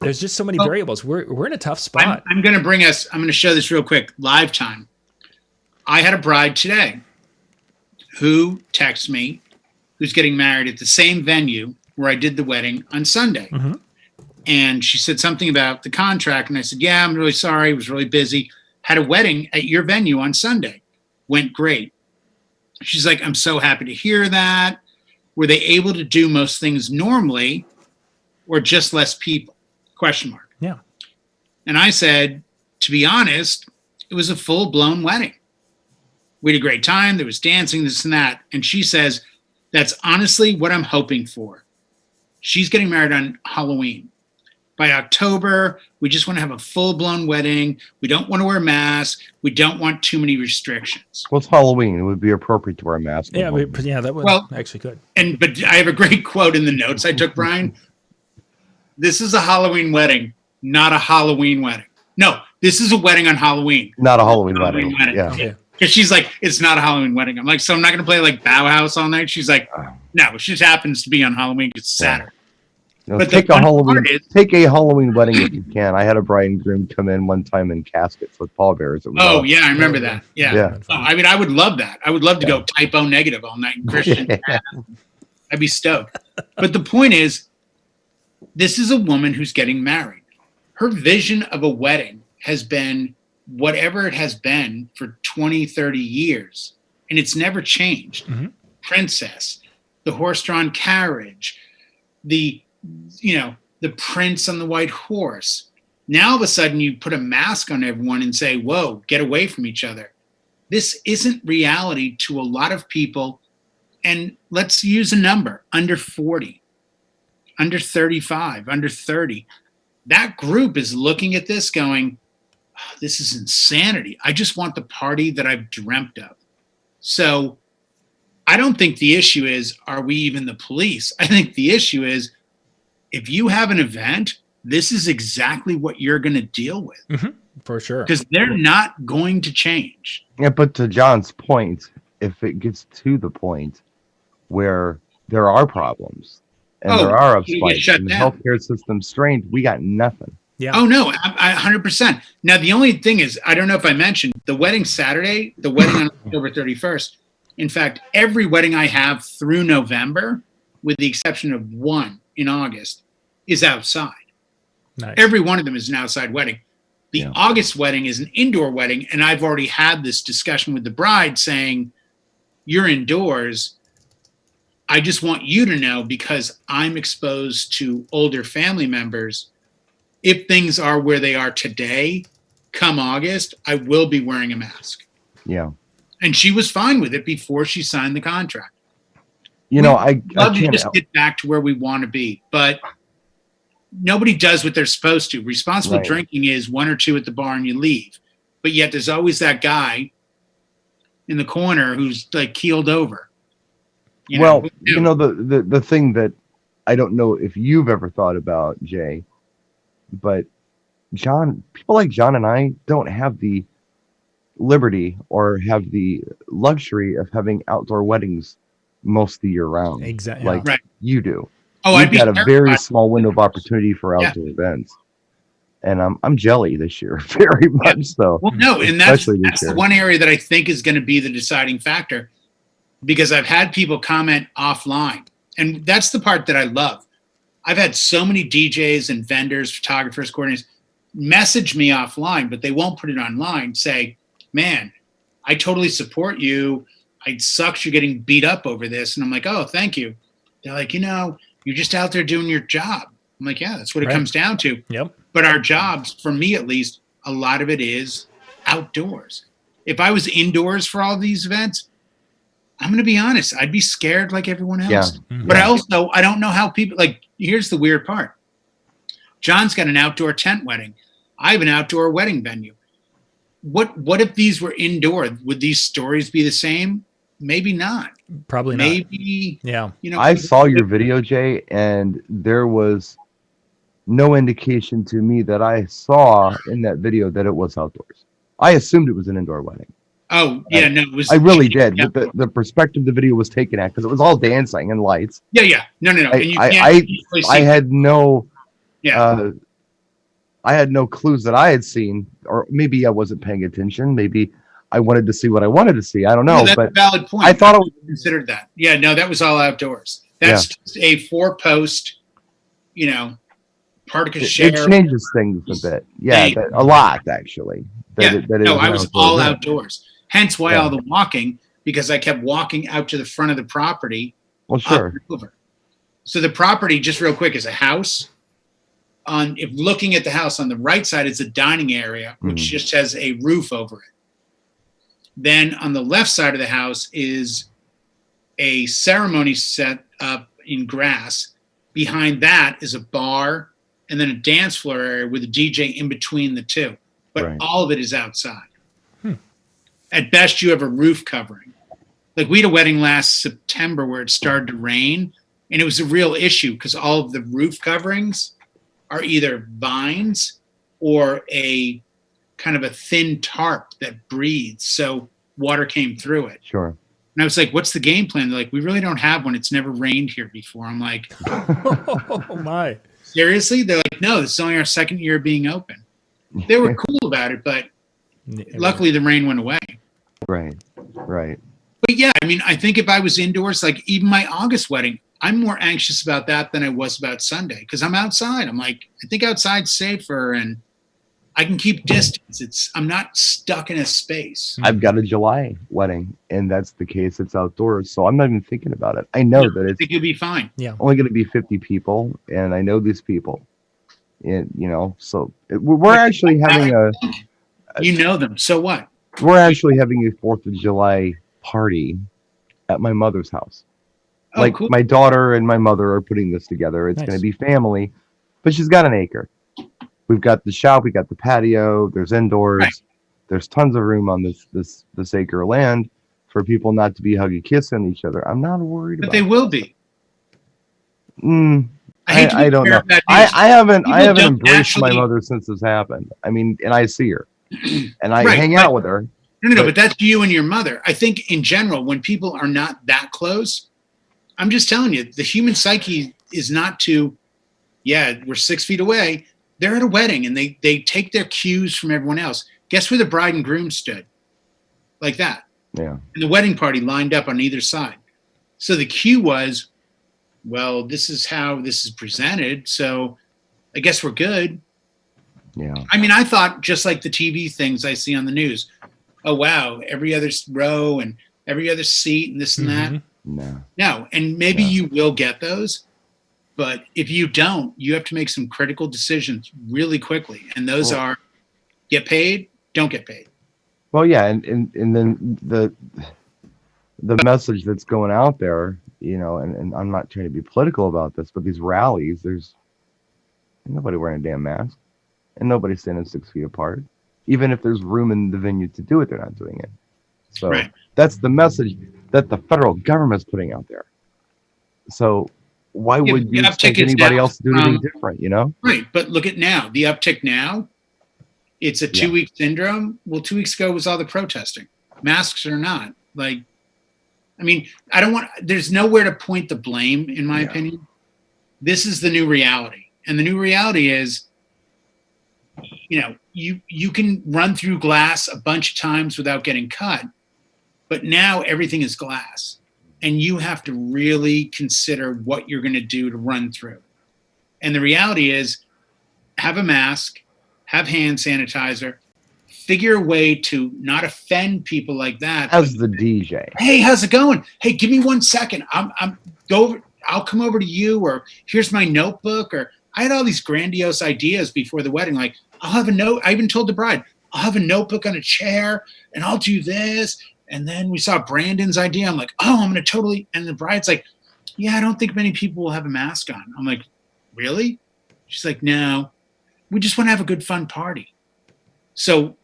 There's just so many variables. We're in a tough spot. I'm going to show this real quick, live time. I had a bride today who texted me, who's getting married at the same venue where I did the wedding on Sunday. Mm-hmm. And she said something about the contract. And I said, "Yeah, I'm really sorry. I was really busy. Had a wedding at your venue on Sunday. Went great." She's like, "I'm so happy to hear that. Were they able to do most things normally or just less people?" ? Yeah. And I said, to be honest, it was a full-blown wedding. We had a great time. There was dancing, this and that. And she says, "That's honestly what I'm hoping for." She's getting married on Halloween. By October, we just want to have a full-blown wedding. We don't want to wear masks. We don't want too many restrictions. Well, it's Halloween. It would be appropriate to wear a mask. Yeah, that would actually good. But I have a great quote in the notes I took, Brian. "This is a Halloween wedding, not a Halloween wedding." No, this is a wedding on Halloween. Not a Halloween wedding. Yeah. Because she's like, "It's not a Halloween wedding." I'm like, "So I'm not going to play like Bauhaus all night?" She's like, "No, it just happens to be on Halloween. It's Saturday." But take a Halloween wedding if you can. I had a bride and groom come in one time in caskets with pallbearers. I remember that. Yeah. I would love that. I would love to go type O negative all night in Christian. I'd be stoked. But the point is, this is a woman who's getting married. Her vision of a wedding has been whatever it has been for 20, 30 years. And it's never changed. Mm-hmm. Princess, the horse-drawn carriage, the prince on the white horse. Now all of a sudden you put a mask on everyone and say, "Whoa, get away from each other." This isn't reality to a lot of people. And let's use a number, under 40, under 35, under 30. That group is looking at this going, "Oh, this is insanity. I just want the party that I've dreamt of." So I don't think the issue is, are we even the police? I think the issue is, if you have an event, this is exactly what you're going to deal with. Mm-hmm. For sure. Because they're not going to change. Yeah, but to John's point, if it gets to the point where there are problems and there are spikes and the healthcare system's strained, we got nothing. Yeah. Oh, no, I 100%. Now, the only thing is, I don't know if I mentioned, the wedding Saturday, the wedding on October 31st, in fact, every wedding I have through November, with the exception of one in August, is outside. Nice. Every one of them is an outside wedding. The August wedding is an indoor wedding, and I've already had this discussion with the bride saying, "You're indoors. I just want you to know, because I'm exposed to older family members, if things are where they are today, come August, I will be wearing a mask." Yeah. And she was fine with it before she signed the contract. I love to just get back to where we want to be, but nobody does what they're supposed to. Responsible drinking is one or two at the bar and you leave. But yet there's always that guy in the corner who's like keeled over. The thing that I don't know if you've ever thought about, Jay, but people like John and I don't have the liberty or have the luxury of having outdoor weddings most of the year round. Exactly. Like you do. Oh, You've got a very small window of opportunity for outdoor events. And I'm jelly this year, very much so. Well, no, and that's the one area that I think is going to be the deciding factor, because I've had people comment offline, and that's the part that I love. I've had so many DJs and vendors, photographers, coordinators message me offline, but they won't put it online, say, "Man, I totally support you. It sucks you're getting beat up over this." And I'm like, "Oh, thank you." They're like, "You're just out there doing your job." I'm like, "Yeah, that's what it comes down to." Yep. But our jobs, for me at least, a lot of it is outdoors. if I was indoors for all these events, I'm going to be honest, I'd be scared like everyone else. But I don't know how people, like, here's the weird part. John's got an outdoor tent wedding. I have an outdoor wedding venue. What if these were indoor? Would these stories be the same? Maybe not. Probably not. Maybe. Yeah. I saw your video, Jay, and there was no indication to me that I saw in that video that it was outdoors. I assumed it was an indoor wedding. Oh, yeah, no, it was. I really did. Yeah. But the perspective the video was taken at, because it was all dancing and lights. Yeah. No. And you I had no. Yeah. I had no clues that I had seen, or maybe I wasn't paying attention. Maybe I wanted to see what I wanted to see. I don't know. No, that's but a valid point. I thought it was considered that. Yeah, no, that was all outdoors. That's just a 4-post, particle share. It changes things a bit. Yeah, a lot actually. I was all outdoors. Hence why all the walking, because I kept walking out to the front of the property. Well, sure. Over. So the property, just real quick, is a house. If looking at the house on the right side, it's a dining area, which just has a roof over it. Then on the left side of the house is a ceremony set up in grass. Behind that is a bar and then a dance floor area with a DJ in between the two. But all of it is outside. At best, you have a roof covering. Like, we had a wedding last September where it started to rain, and it was a real issue because all of the roof coverings are either vines or a kind of a thin tarp that breathes, so water came through it. Sure. And I was like, what's the game plan? They're like, we really don't have one. It's never rained here before. I'm like, oh my. Seriously? They're like, no, this is only our second year being open. They were cool about it, but luckily the rain went away. Right. But yeah, I mean, I think if I was indoors, like even my August wedding, I'm more anxious about that than I was about Sunday because I'm outside. I'm like, I think outside's safer and I can keep distance. I'm not stuck in a space. I've got a July wedding, and that's the case. It's outdoors, so I'm not even thinking about it. I know that I think you'll be fine. Yeah, only going to be 50 people, and I know these people. And so we're actually having You know them, so what? We're actually having a 4th of July party at my mother's house. Cool. My daughter and my mother are putting this together. It's going to be family, but she's got an acre. We've got the shop, we got the patio, there's indoors. Right. There's tons of room on this acre of land for people not to be huggy kissing each other. I'm not worried about it. But they will be. I don't know. I haven't embraced my mother since this happened. I mean, and I see her and I hang out with her. No, but that's you and your mother. I think in general, when people are not that close, I'm just telling you, the human psyche is not to, we're 6 feet away. They're at a wedding and they take their cues from everyone else. Guess where the bride and groom stood? Like that. Yeah. And the wedding party lined up on either side. So the cue was, well, this is how this is presented. So I guess we're good. Yeah. I mean, I thought just like the TV things I see on the news. Oh, wow. Every other row and every other seat and this and that. No. And maybe you will get those. But if you don't, you have to make some critical decisions really quickly. And those are get paid, don't get paid. Well, yeah. And then the message that's going out there, and I'm not trying to be political about this, but these rallies, there's nobody wearing a damn mask and nobody standing 6 feet apart. Even if there's room in the venue to do it, they're not doing it. So that's the message that the federal government's putting out there. So why would you expect anybody else to do anything different, Right, but look at now. The uptick now, it's a 2-week syndrome. Well, 2 weeks ago was all the protesting. Masks or not. I mean, there's nowhere to point the blame, in my opinion. This is the new reality. And the new reality is, you can run through glass a bunch of times without getting cut, but now everything is glass. And you have to really consider what you're going to do to run through. And the reality is, have a mask, have hand sanitizer, figure a way to not offend people like that. As the DJ. Hey, how's it going? Hey, give me 1 second. I'll come over to you, or here's my notebook. Or I had all these grandiose ideas before the wedding. Like, I'll have a note. I even told the bride, I'll have a notebook on a chair and I'll do this. And then we saw Brandon's idea. I'm like, oh, I'm going to totally. And the bride's like, yeah, I don't think many people will have a mask on. I'm like, really? She's like, no, we just want to have a good, fun party. So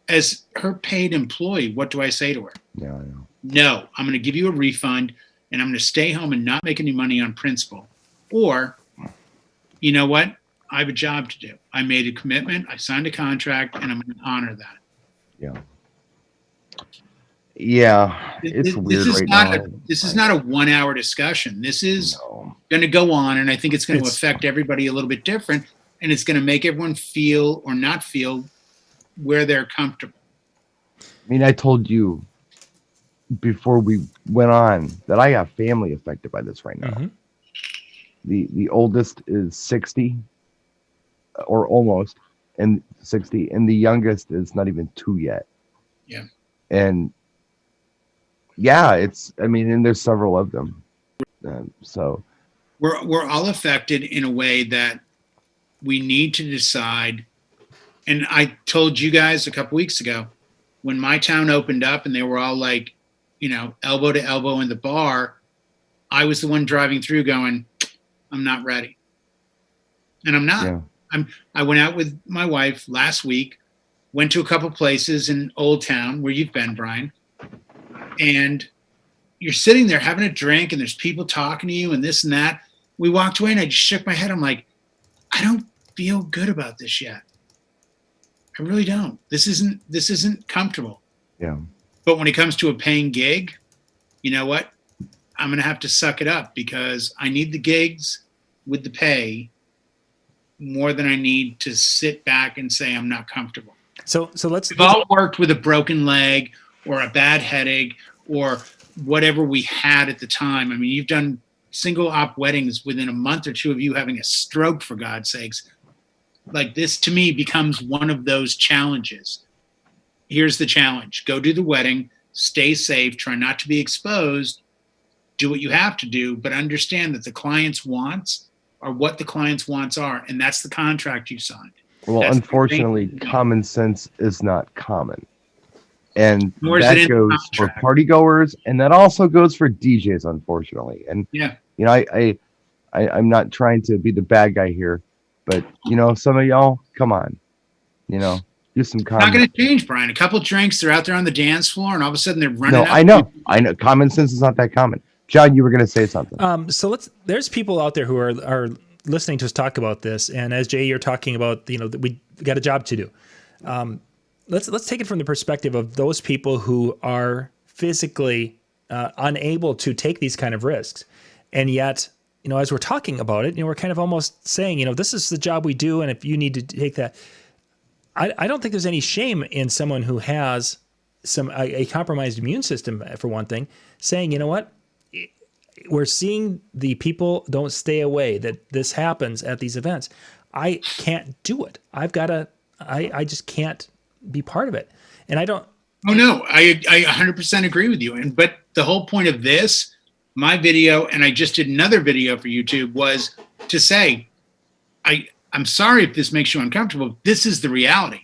as her paid employee, what do I say to her? Yeah, I know. No, I'm going to give you a refund and I'm going to stay home and not make any money on principle. Or, you know what? I have a job to do. I made a commitment. I signed a contract and I'm going to honor that. Yeah. Yeah, it's weird right now. This is not a 1 hour discussion. This is going to go on, and I think it's going to affect everybody a little bit different, and it's going to make everyone feel or not feel where they're comfortable. I mean, I told you before we went on that I have family affected by this right now. Mm-hmm. The oldest is 60 or almost, and 60, and the youngest is not even 2 yet. Yeah. And yeah, and there's several of them. So we're all affected in a way that we need to decide. And I told you guys a couple weeks ago, when my town opened up and they were all like, elbow to elbow in the bar, I was the one driving through going, I'm not ready. And I'm not. Yeah. I went out with my wife last week, went to a couple places in Old Town where you've been, Brian. And you're sitting there having a drink and there's people talking to you and this and that. We walked away and I just shook my head. I'm like, I don't feel good about this yet. I really don't. This isn't comfortable. Yeah. But when it comes to a paying gig, you know what? I'm going to have to suck it up because I need the gigs with the pay more than I need to sit back and say I'm not comfortable. So we've all worked with a broken leg or a bad headache or whatever we had at the time. I mean, you've done single op weddings within a month or two of you having a stroke, for God's sakes. Like, this to me becomes one of those challenges. Here's the challenge. Go do the wedding, stay safe, try not to be exposed, do what you have to do, but understand that the client's wants are what the client's wants are, and that's the contract you signed. Well, That's unfortunately, common sense is not common. And Nor is that it in the goes for contract. party goers, and that also goes for DJs, unfortunately. And Yeah. I'm not trying to be the bad guy here, but some of y'all, come on, do some common. Not going to change, Brian. A couple drinks, they're out there on the dance floor, and all of a sudden they're running. No, I know. Common sense is not that common. John, you were going to say something. So there's people out there who are listening to us talk about this, and as Jay, you're talking about, that we got a job to do. Let's take it from the perspective of those people who are physically unable to take these kind of risks, and yet, as we're talking about it, we're kind of almost saying, this is the job we do, and if you need to take that, I don't think there's any shame in someone who has a compromised immune system, for one thing, saying, you know what, we're seeing the people don't stay away, that this happens at these events. I can't do it. I just can't be part of it. And I don't. Oh no, I 100% agree with you. But the whole point of this, my video, and I just did another video for YouTube, was to say, I'm sorry if this makes you uncomfortable. This is the reality.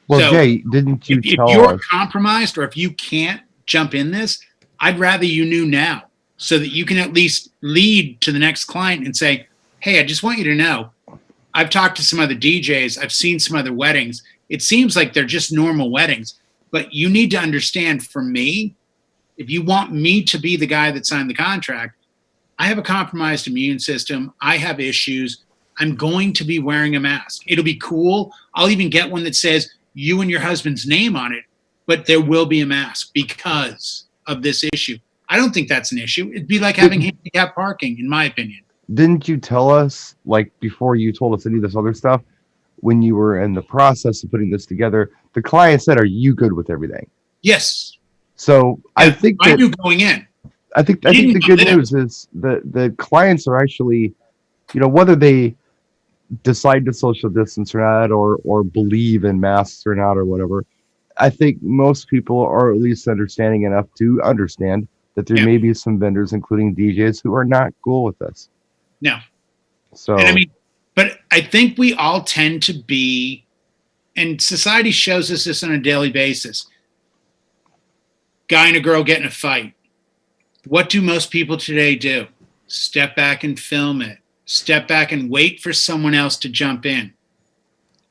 Well, so Jay, didn't you tell us? If you're compromised or if you can't jump in this, I'd rather you knew now so that you can at least lead to the next client and say, hey, I just want you to know, I've talked to some other DJs. I've seen some other weddings. It seems like they're just normal weddings. But you need to understand, for me, if you want me to be the guy that signed the contract, I have a compromised immune system. I have issues. I'm going to be wearing a mask. It'll be cool. I'll even get one that says you and your husband's name on it, but there will be a mask because of this issue. I don't think that's an issue. It'd be like having handicap parking, in my opinion. Didn't you tell us, like, before you told us any of this other stuff, when you were in the process of putting this together, the client said, are you good with everything? Yes. So yeah, I think I knew going in. I think the good news is the clients are actually, whether they decide to social distance or not, or believe in masks or not, or whatever, I think most people are at least understanding enough to understand that there may be some vendors, including DJs, who are not cool with this. No. So, and but I think we all tend to be and society shows us this on a daily basis. Guy and a girl get in a fight. What do most people today do? Step back and film it. Step back and wait for someone else to jump in.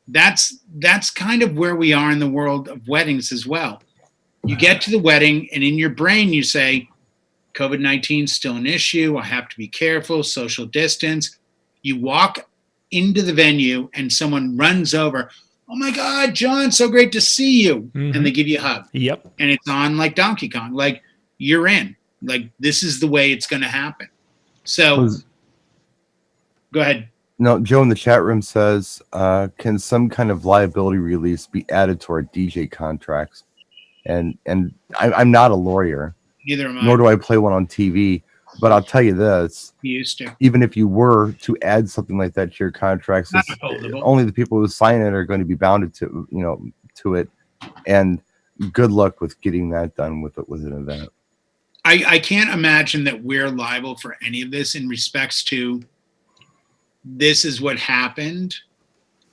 That's kind of where we are in the world of weddings as well. You get to the wedding, and in your brain you say, COVID-19 is still an issue. I have to be careful, social distance. You walk into the venue and someone runs over. Oh my God, John, so great to see you. Mm-hmm. And they give you a hug. Yep. And it's on like Donkey Kong. Like, you're in. Like, this is the way it's going to happen. So go ahead. No, Joe in the chat room says, can some kind of liability release be added to our DJ contracts? And I'm not a lawyer. Neither am I. Nor do I play one on TV. But I'll tell you this: You used to. even if you were to add something like that to your contracts, only the people who sign it are going to be bounded to, to it. And good luck with getting that done with an event. I can't imagine that we're liable for any of this in respects to this is what happened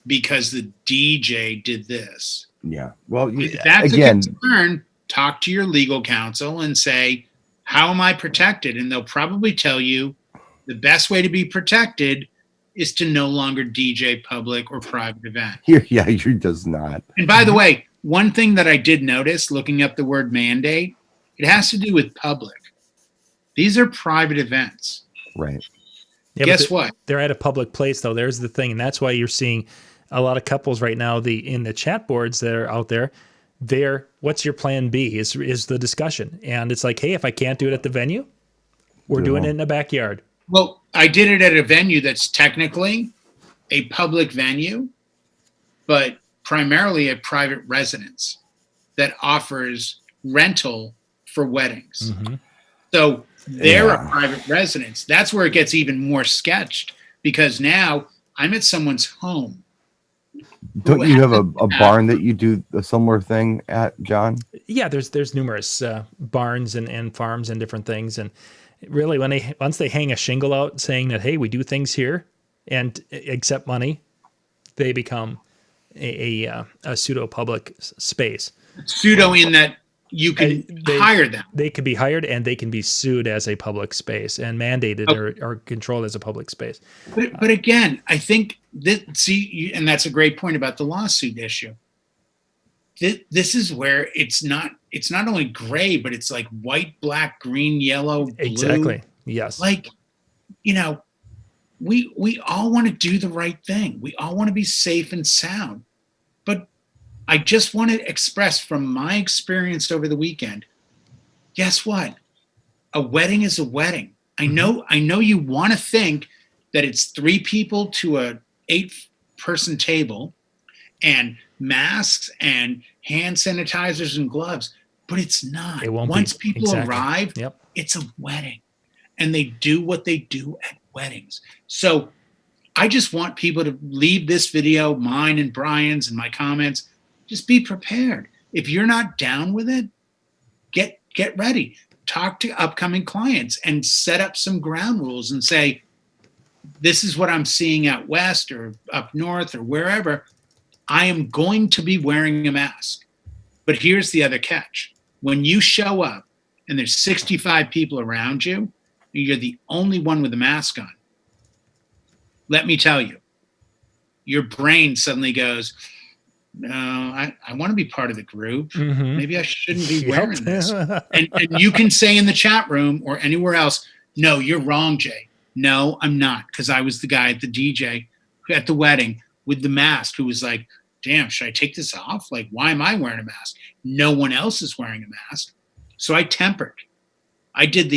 because the DJ did this. Yeah. Well, if that's again, a concern, talk to your legal counsel and say, how am I protected? And they'll probably tell you the best way to be protected is to no longer DJ public or private event. Yeah, you does not. And by the way, one thing that I did notice looking up the word mandate, it has to do with public. These are private events. Right. Yeah, guess what? They're at a public place, though. There's the thing. And that's why you're seeing a lot of couples right now, in the chat boards that are out there, what's your plan B is the discussion. And it's like, hey, if I can't do it at the venue, we're doing it in the backyard. Well, I did it at a venue that's technically a public venue, but primarily a private residence that offers rental for weddings. Mm-hmm. So they're a private residence. That's where it gets even more sketched because now I'm at someone's home. Don't you have a barn that you do a similar thing at, John? Yeah, there's numerous barns and farms and different things. And really, once they hang a shingle out saying that, hey, we do things here and accept money, they become a pseudo-public space. Pseudo in that you can hire them. They can be hired and they can be sued as a public space and mandated or controlled as a public space. But again, I think and that's a great point about the lawsuit issue. This is where it's not only gray, but it's like white, black, green, yellow, blue. Exactly. Yes. Like, we all want to do the right thing. We all want to be safe and sound. But I just want to express from my experience over the weekend, guess what? A wedding is a wedding. I know you want to think that it's 3 people to a 8-person table and masks and hand sanitizers and gloves, but it's not. It won't Once be. people Exactly. arrive, Yep. It's a wedding. And they do what they do at weddings. So I just want people to leave this video, mine and Brian's and my comments, just be prepared. If you're not down with it, get ready. Talk to upcoming clients and set up some ground rules and say, this is what I'm seeing out west or up north or wherever. I am going to be wearing a mask. But here's the other catch. When you show up and there's 65 people around you, and you're the only one with a mask on, let me tell you, your brain suddenly goes, no, I want to be part of the group. Mm-hmm. Maybe I shouldn't be wearing this. and you can say in the chat room or anywhere else, no, you're wrong, Jay. No, I'm not, because I was the guy at the DJ at the wedding with the mask who was like, damn, should I take this off? Like, why am I wearing a mask? No one else is wearing a mask. So I tempered. I did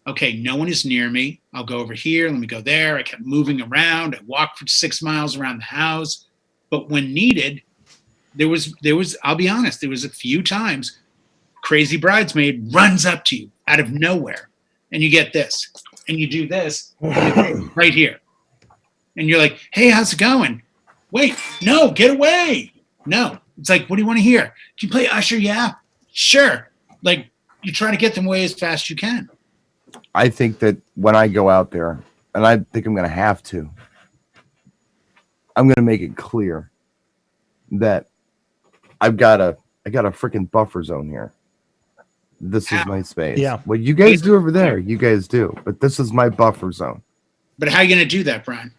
okay, no one is near me. I'll go over here. Let me go there. I kept moving around. I walked for 6 miles around the house. But when needed, there was, I'll be honest, there was a few times crazy bridesmaid runs up to you out of nowhere and you get this and you do this right here. And you're like, hey, how's it going? Wait, no, get away. No. It's like, what do you want to hear? Can you play Usher? Yeah, sure. Like, you try to get them away as fast as you can. I think that when I go out there, and I think I'm going to have to, I'm going to make it clear. that I got a freaking buffer zone here. This is my space. Yeah. What you guys do over there, you guys do. But this is my buffer zone. But how are you going to do that, Brian?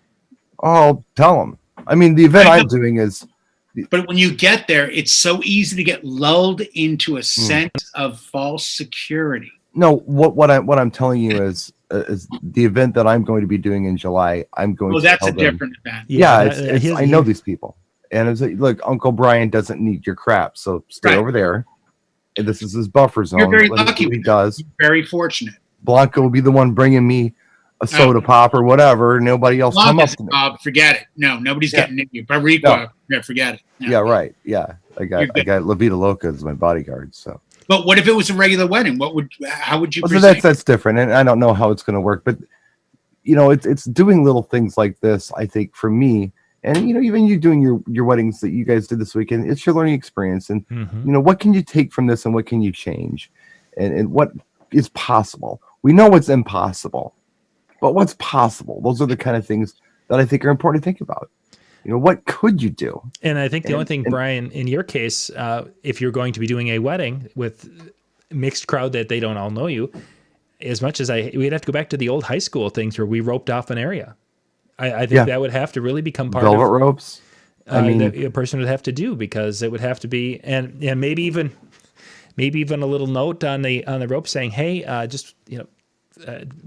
I'll tell them. I mean, the event I'm doing is. But when you get there, it's so easy to get lulled into a sense of false security. No, what I'm telling you is the event that I'm going to be doing in July. I'm going. Well, to that's tell a them, different event. Yeah, I know these people, and it's like, look, Uncle Brian doesn't need your crap, so stay over there. And this is his buffer zone. You're very lucky. He does. You're very fortunate. Blanca will be the one bringing me a soda pop or whatever. Nobody else come up to me. Forget it. No, nobody's getting in you. But Rico, forget it. No. Yeah, right. Yeah, I got La Vida Loca as my bodyguard. So. But what if it was a regular wedding? How would you? Well, so that's different, and I don't know how it's going to work. But it's doing little things like this. I think for me, and even you doing your weddings that you guys did this weekend, it's your learning experience, and what can you take from this, and what can you change, and what is possible. We know what's impossible. But what's possible? Those are the kind of things that I think are important to think about. What could you do? And I think the only thing, Brian, in your case, if you're going to be doing a wedding with mixed crowd that they don't all know you, as much as we'd have to go back to the old high school things where we roped off an area. I think that would have to really become part velvet ropes. That a person would have to do, because it would have to be, and maybe even a little note on the rope saying, hey, just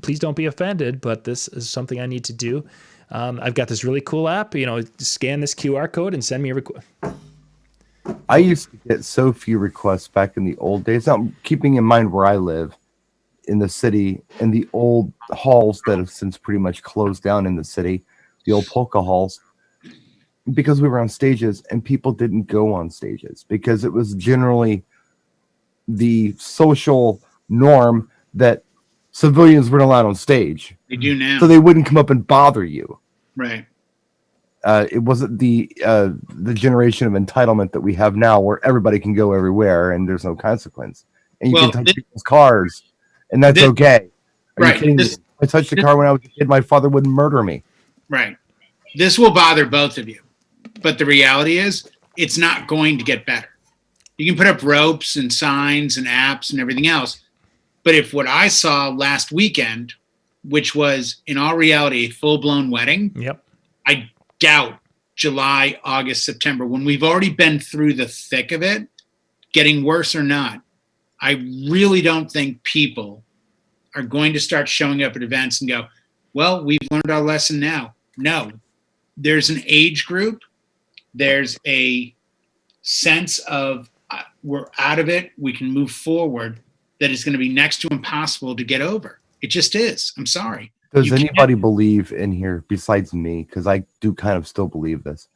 please don't be offended, but this is something I need to do. I've got this really cool app, scan this QR code and send me a request. I used to get so few requests back in the old days. Now, keeping in mind where I live in the city, and the old halls that have since pretty much closed down in the city, the old polka halls, because we were on stages and people didn't go on stages because it was generally the social norm that civilians weren't allowed on stage. They do now. So they wouldn't come up and bother you. Right. It wasn't the generation of entitlement that we have now, where everybody can go everywhere and there's no consequence. And you can touch people's cars, and that's okay. Are you kidding me? If I touched a car when I was a kid, my father would murder me. Right. This will bother both of you. But the reality is, it's not going to get better. You can put up ropes and signs and apps and everything else. But if what I saw last weekend, which was in all reality a full-blown wedding, I doubt July, August, September, when we've already been through the thick of it, getting worse or not, I really don't think people are going to start showing up at events and go, well, we've learned our lesson now. No, there's an age group. There's a sense of we're out of it. We can move forward. That is going to be next to impossible to get over. It just is. I'm sorry. Does anybody believe in here besides me? Because I do kind of still believe this.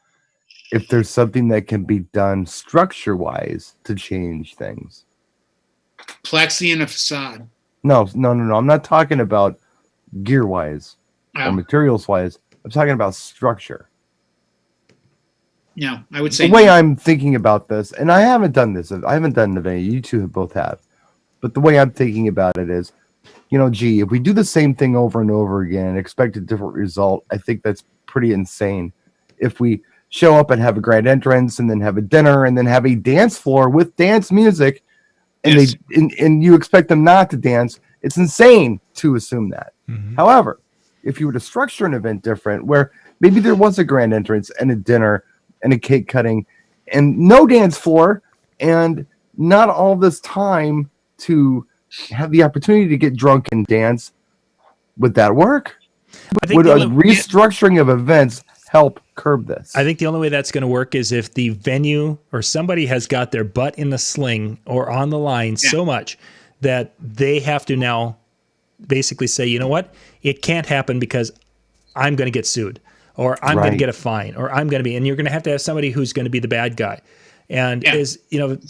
If there's something that can be done structure-wise to change things. Plexi and a facade. No. I'm not talking about gear-wise or materials-wise. I'm talking about structure. No, I would say the way I'm thinking about this, and I haven't done this. I haven't done the venue. You two both have. But the way I'm thinking about it is, if we do the same thing over and over again and expect a different result, I think that's pretty insane. If we show up and have a grand entrance and then have a dinner and then have a dance floor with dance music, and and you expect them not to dance, it's insane to assume that. Mm-hmm. However, if you were to structure an event different, where maybe there was a grand entrance and a dinner and a cake cutting and no dance floor and not all this time to have the opportunity to get drunk and dance, would that work? Would a restructuring of events help curb this? I think the only way that's going to work is if the venue or somebody has got their butt in the sling or on the line so much that they have to now basically say, you know what, it can't happen because I'm going to get sued, or I'm going to get a fine, or I'm going to be, and you're going to have somebody who's going to be the bad guy. And it's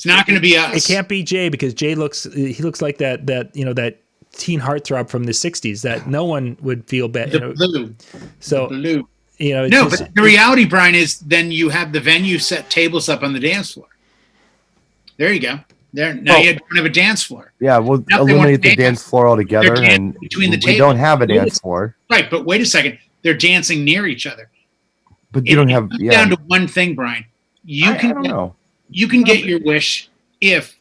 not going to be us. It can't be Jay, because Jay looks like that teen heartthrob from the '60s that no one would feel bad. Blue. So blue. But the reality, Brian, is then you have the venue set tables up on the dance floor. There you go. You don't have a dance floor. Yeah, we'll eliminate the dance floor altogether, and between the we don't have a dance floor. Right, but wait a second. They're dancing near each other. But you don't have. Down to one thing, Brian. You I can don't know. you can get your wish if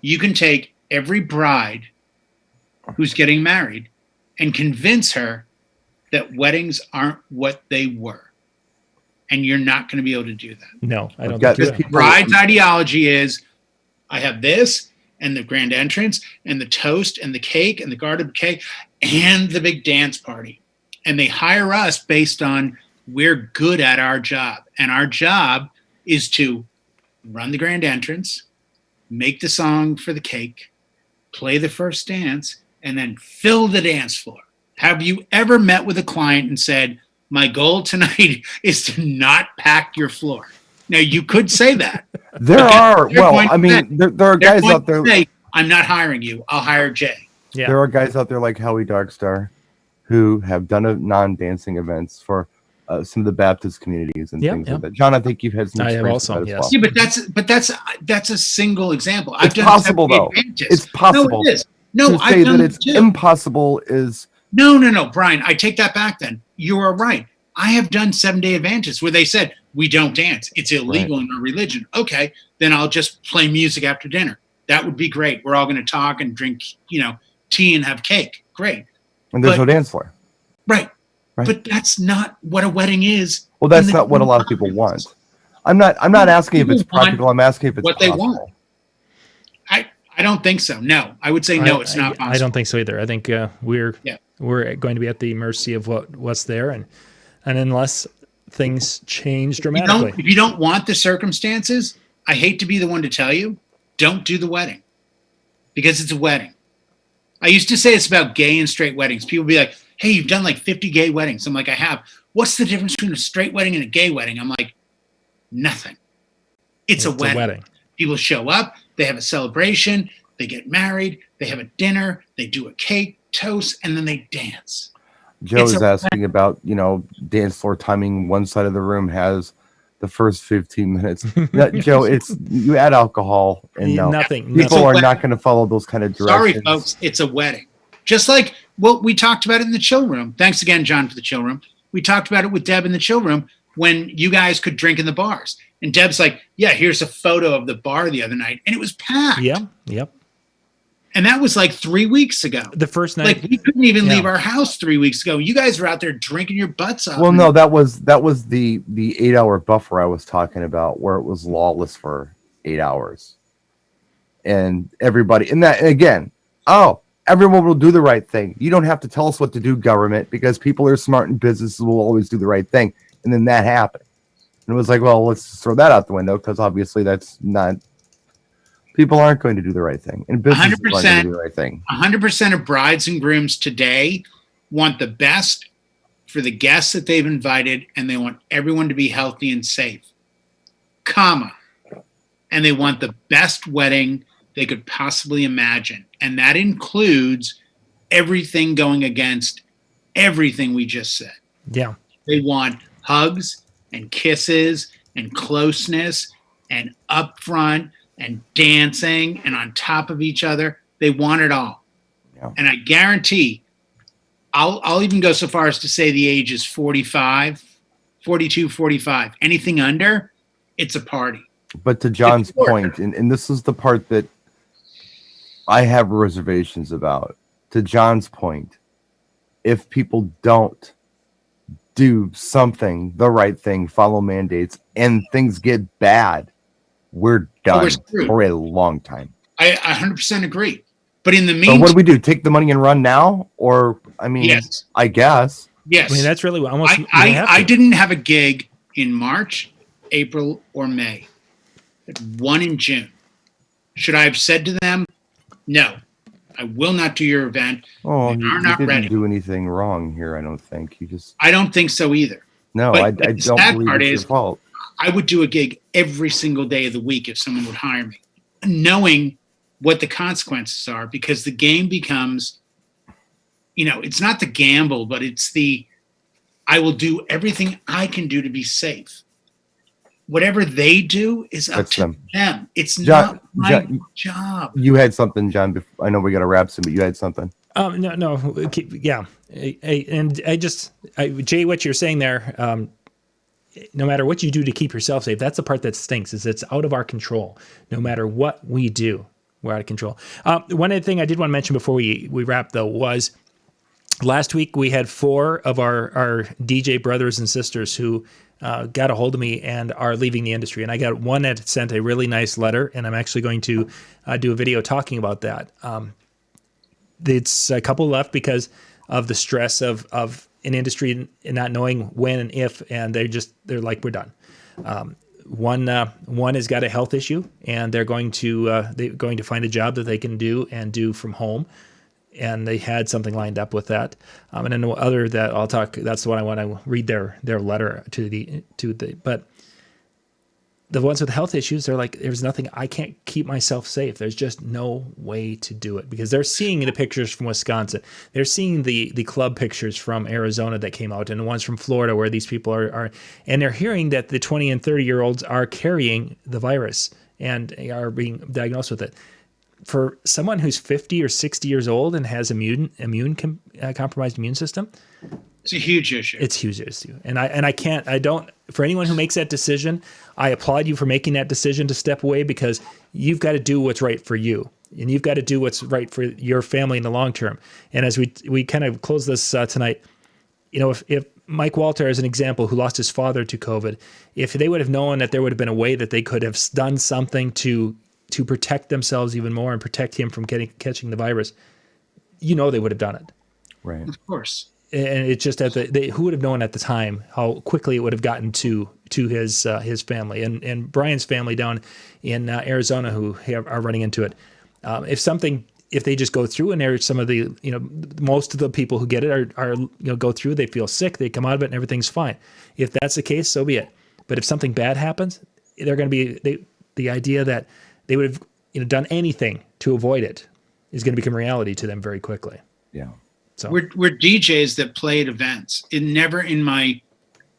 you can take every bride who's getting married and convince her that weddings aren't what they were. And you're not going to be able to do that. No, I don't got think this you will. Bride's ideology is I have this and the grand entrance and the toast and the cake and the garden bouquet and the big dance party. And they hire us based on we're good at our job. And our job is to run the grand entrance, make the song for the cake, play the first dance, and then fill the dance floor. Have you ever met with a client and said, my goal tonight is to not pack your floor? Now, you could say that. There are guys out there. Say, I'm not hiring you. I'll hire Jay. Yeah. There are guys out there like Howie Darkstar who have done non-dancing events for some of the Baptist communities and things like that. John, I think you've had some experience with that as well. Yeah, but that's a single example. It's possible, though. It's possible. No, it is. No, to say that it's impossible is... No, Brian, I take that back then. You are right. I have done 7-day Adventists where they said, we don't dance. It's illegal in our religion. Okay, then I'll just play music after dinner. That would be great. We're all going to talk and drink, tea and have cake. Great. And there's no dance floor. Right. But that's not what a wedding is. Well, that's not what a lot of people want. I'm not asking if it's practical. I'm asking if it's what possible. They want. I don't think so. No, I would say no. It's not possible. I don't think so either. I think we're going to be at the mercy of what's there, and unless things change dramatically. If you don't want the circumstances, I hate to be the one to tell you, don't do the wedding, because it's a wedding. I used to say it's about gay and straight weddings. People be like, hey, you've done like 50 gay weddings. I'm like, I have. What's the difference between a straight wedding and a gay wedding? I'm like, nothing. It's a wedding. People show up, they have a celebration, they get married, they have a dinner, they do a cake, toast, and then they dance. Joe is asking about, dance floor timing. One side of the room has the first 15 minutes. No, Joe, you add alcohol and nothing. People are not going to follow those kind of directions. Sorry, folks, it's a wedding. Just like what we talked about in the chill room. Thanks again, John, for the chill room. We talked about it with Deb in the chill room when you guys could drink in the bars. And Deb's like, yeah, here's a photo of the bar the other night. And it was packed. Yeah, yep. And that was like 3 weeks ago. The first night. Like we couldn't even leave our house 3 weeks ago. You guys were out there drinking your butts off. Well, no, that was the 8-hour buffer I was talking about, where it was lawless for 8 hours. And everybody, and again, everyone will do the right thing. You don't have to tell us what to do, government, because people are smart and businesses will always do the right thing. And then that happened. And it was like, well, let's just throw that out the window, because obviously that's not... People aren't going to do the right thing. And businesses aren't going to do the right thing. 100% of brides and grooms today want the best for the guests that they've invited, and they want everyone to be healthy and safe, and they want the best wedding they could possibly imagine. And that includes everything going against everything we just said. Yeah. They want hugs and kisses and closeness and upfront and dancing and on top of each other. They want it all. Yeah. And I guarantee, I'll even go so far as to say the age is 45, 42, 45. Anything under, it's a party. But to John's point, and this is the part that I have reservations about. To John's point, if people don't do something, the right thing, follow mandates, and things get bad, we're done for a long time. I 100% agree. But in the meantime, so what do we do? Take the money and run now? Or, yes. I guess. Yes. I mean, that's really almost... I didn't have a gig in March, April, or May. One in June. Should I have said to them, no, I will not do your event. Oh, you didn't do anything wrong here, I don't think. I don't think so either. No, I don't believe it's your fault. I would do a gig every single day of the week if someone would hire me, knowing what the consequences are, because the game becomes, it's not the gamble, but it's I will do everything I can do to be safe. Whatever they do is up to them. It's not my job. You had something, John. I know we got to wrap soon, but you had something. No. Yeah. And Jay, what you're saying there, no matter what you do to keep yourself safe, that's the part that stinks, is it's out of our control. No matter what we do, we're out of control. One other thing I did want to mention before we wrap, though, was last week we had 4 of our DJ brothers and sisters who got a hold of me and are leaving the industry. And I got one that sent a really nice letter, and I'm actually going to do a video talking about that. It's a couple left because of the stress of an industry and not knowing when and if, and they're like, we're done. One has got a health issue, and they're going to find a job that they can do from home, and they had something lined up with that. And then the other that I'll talk, that's the one I want to read their letter but the ones with health issues, they're like, there's nothing, I can't keep myself safe. There's just no way to do it, because they're seeing the pictures from Wisconsin. They're seeing the club pictures from Arizona that came out, and the ones from Florida where these people are, and they're hearing that the 20 and 30-year-olds are carrying the virus and are being diagnosed with it. For someone who's 50 or 60 years old and has compromised immune system, it's a huge issue. It's a huge issue. And I don't, for anyone who makes that decision, I applaud you for making that decision to step away, because you've got to do what's right for you, and you've got to do what's right for your family in the long term. And as we kind of close this tonight, if Mike Walter, as an example, who lost his father to COVID, if they would have known that there would have been a way that they could have done something to protect themselves even more and protect him from catching the virus, they would have done it. Right. Of course. And it's just that who would have known at the time how quickly it would have gotten to his family and Brian's family down in Arizona who are running into it. If they just go through, and there's some of the, most of the people who get it are go through, they feel sick, they come out of it and everything's fine. If that's the case, so be it. But if something bad happens, they're going to be, the idea that they would have done anything to avoid it is going to become reality to them very quickly. Yeah. So we're DJs that played events. It never in my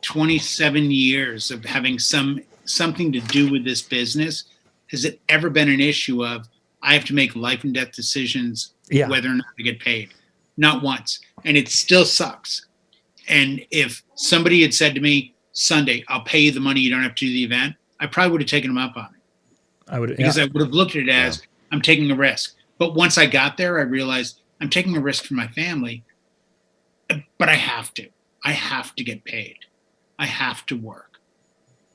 27 years of having something to do with this business has it ever been an issue of I have to make life and death decisions whether or not to get paid. Not once. And it still sucks. And if somebody had said to me, Sunday, I'll pay you the money, you don't have to do the event, I probably would have taken them up on it. Because I would have looked at it as I'm taking a risk. But once I got there, I realized I'm taking a risk for my family, but I have to. I have to get paid. I have to work.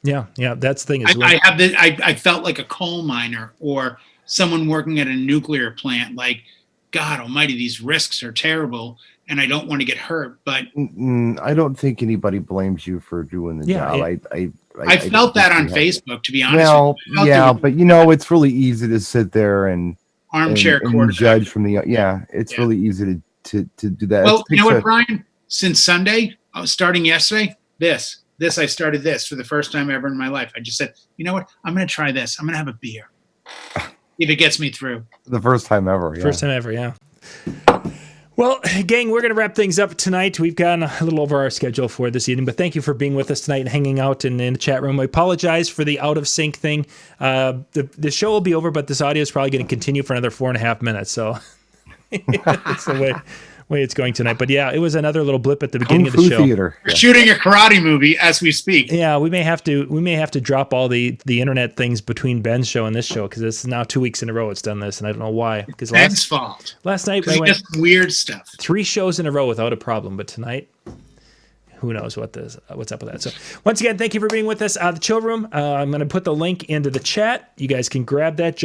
Yeah. That's the thing. I felt like a coal miner or someone working at a nuclear plant. Like, God Almighty, these risks are terrible, and I don't want to get hurt. But I don't think anybody blames you for doing the job. I felt that on Facebook, to be honest. Well, but it's really easy to sit there and armchair and judge from the it's really easy to do that. Well, you know what, Brian? Since Sunday, starting yesterday, I started this for the first time ever in my life. I just said, you know what? I'm going to try this. I'm going to have a beer if it gets me through. The first time ever. Yeah. First time ever. Yeah. Well, gang, we're going to wrap things up tonight. We've gone a little over our schedule for this evening, but thank you for being with us tonight and hanging out in the chat room. I apologize for the out of sync thing. The show will be over, but this audio is probably going to continue for another 4.5 minutes. So that's the way it's going tonight. But yeah, it was another little blip at the beginning of the show. We're shooting a karate movie as we speak. Yeah, we may have to drop all the internet things between Ben's show and this show, because it's now 2 weeks in a row it's done this, and I don't know why. Because Ben's fault. Last night I went weird stuff. 3 shows in a row without a problem, but tonight, who knows what's up with that. So once again, thank you for being with us. The Chill Room. I'm going to put the link into the chat. You guys can grab that.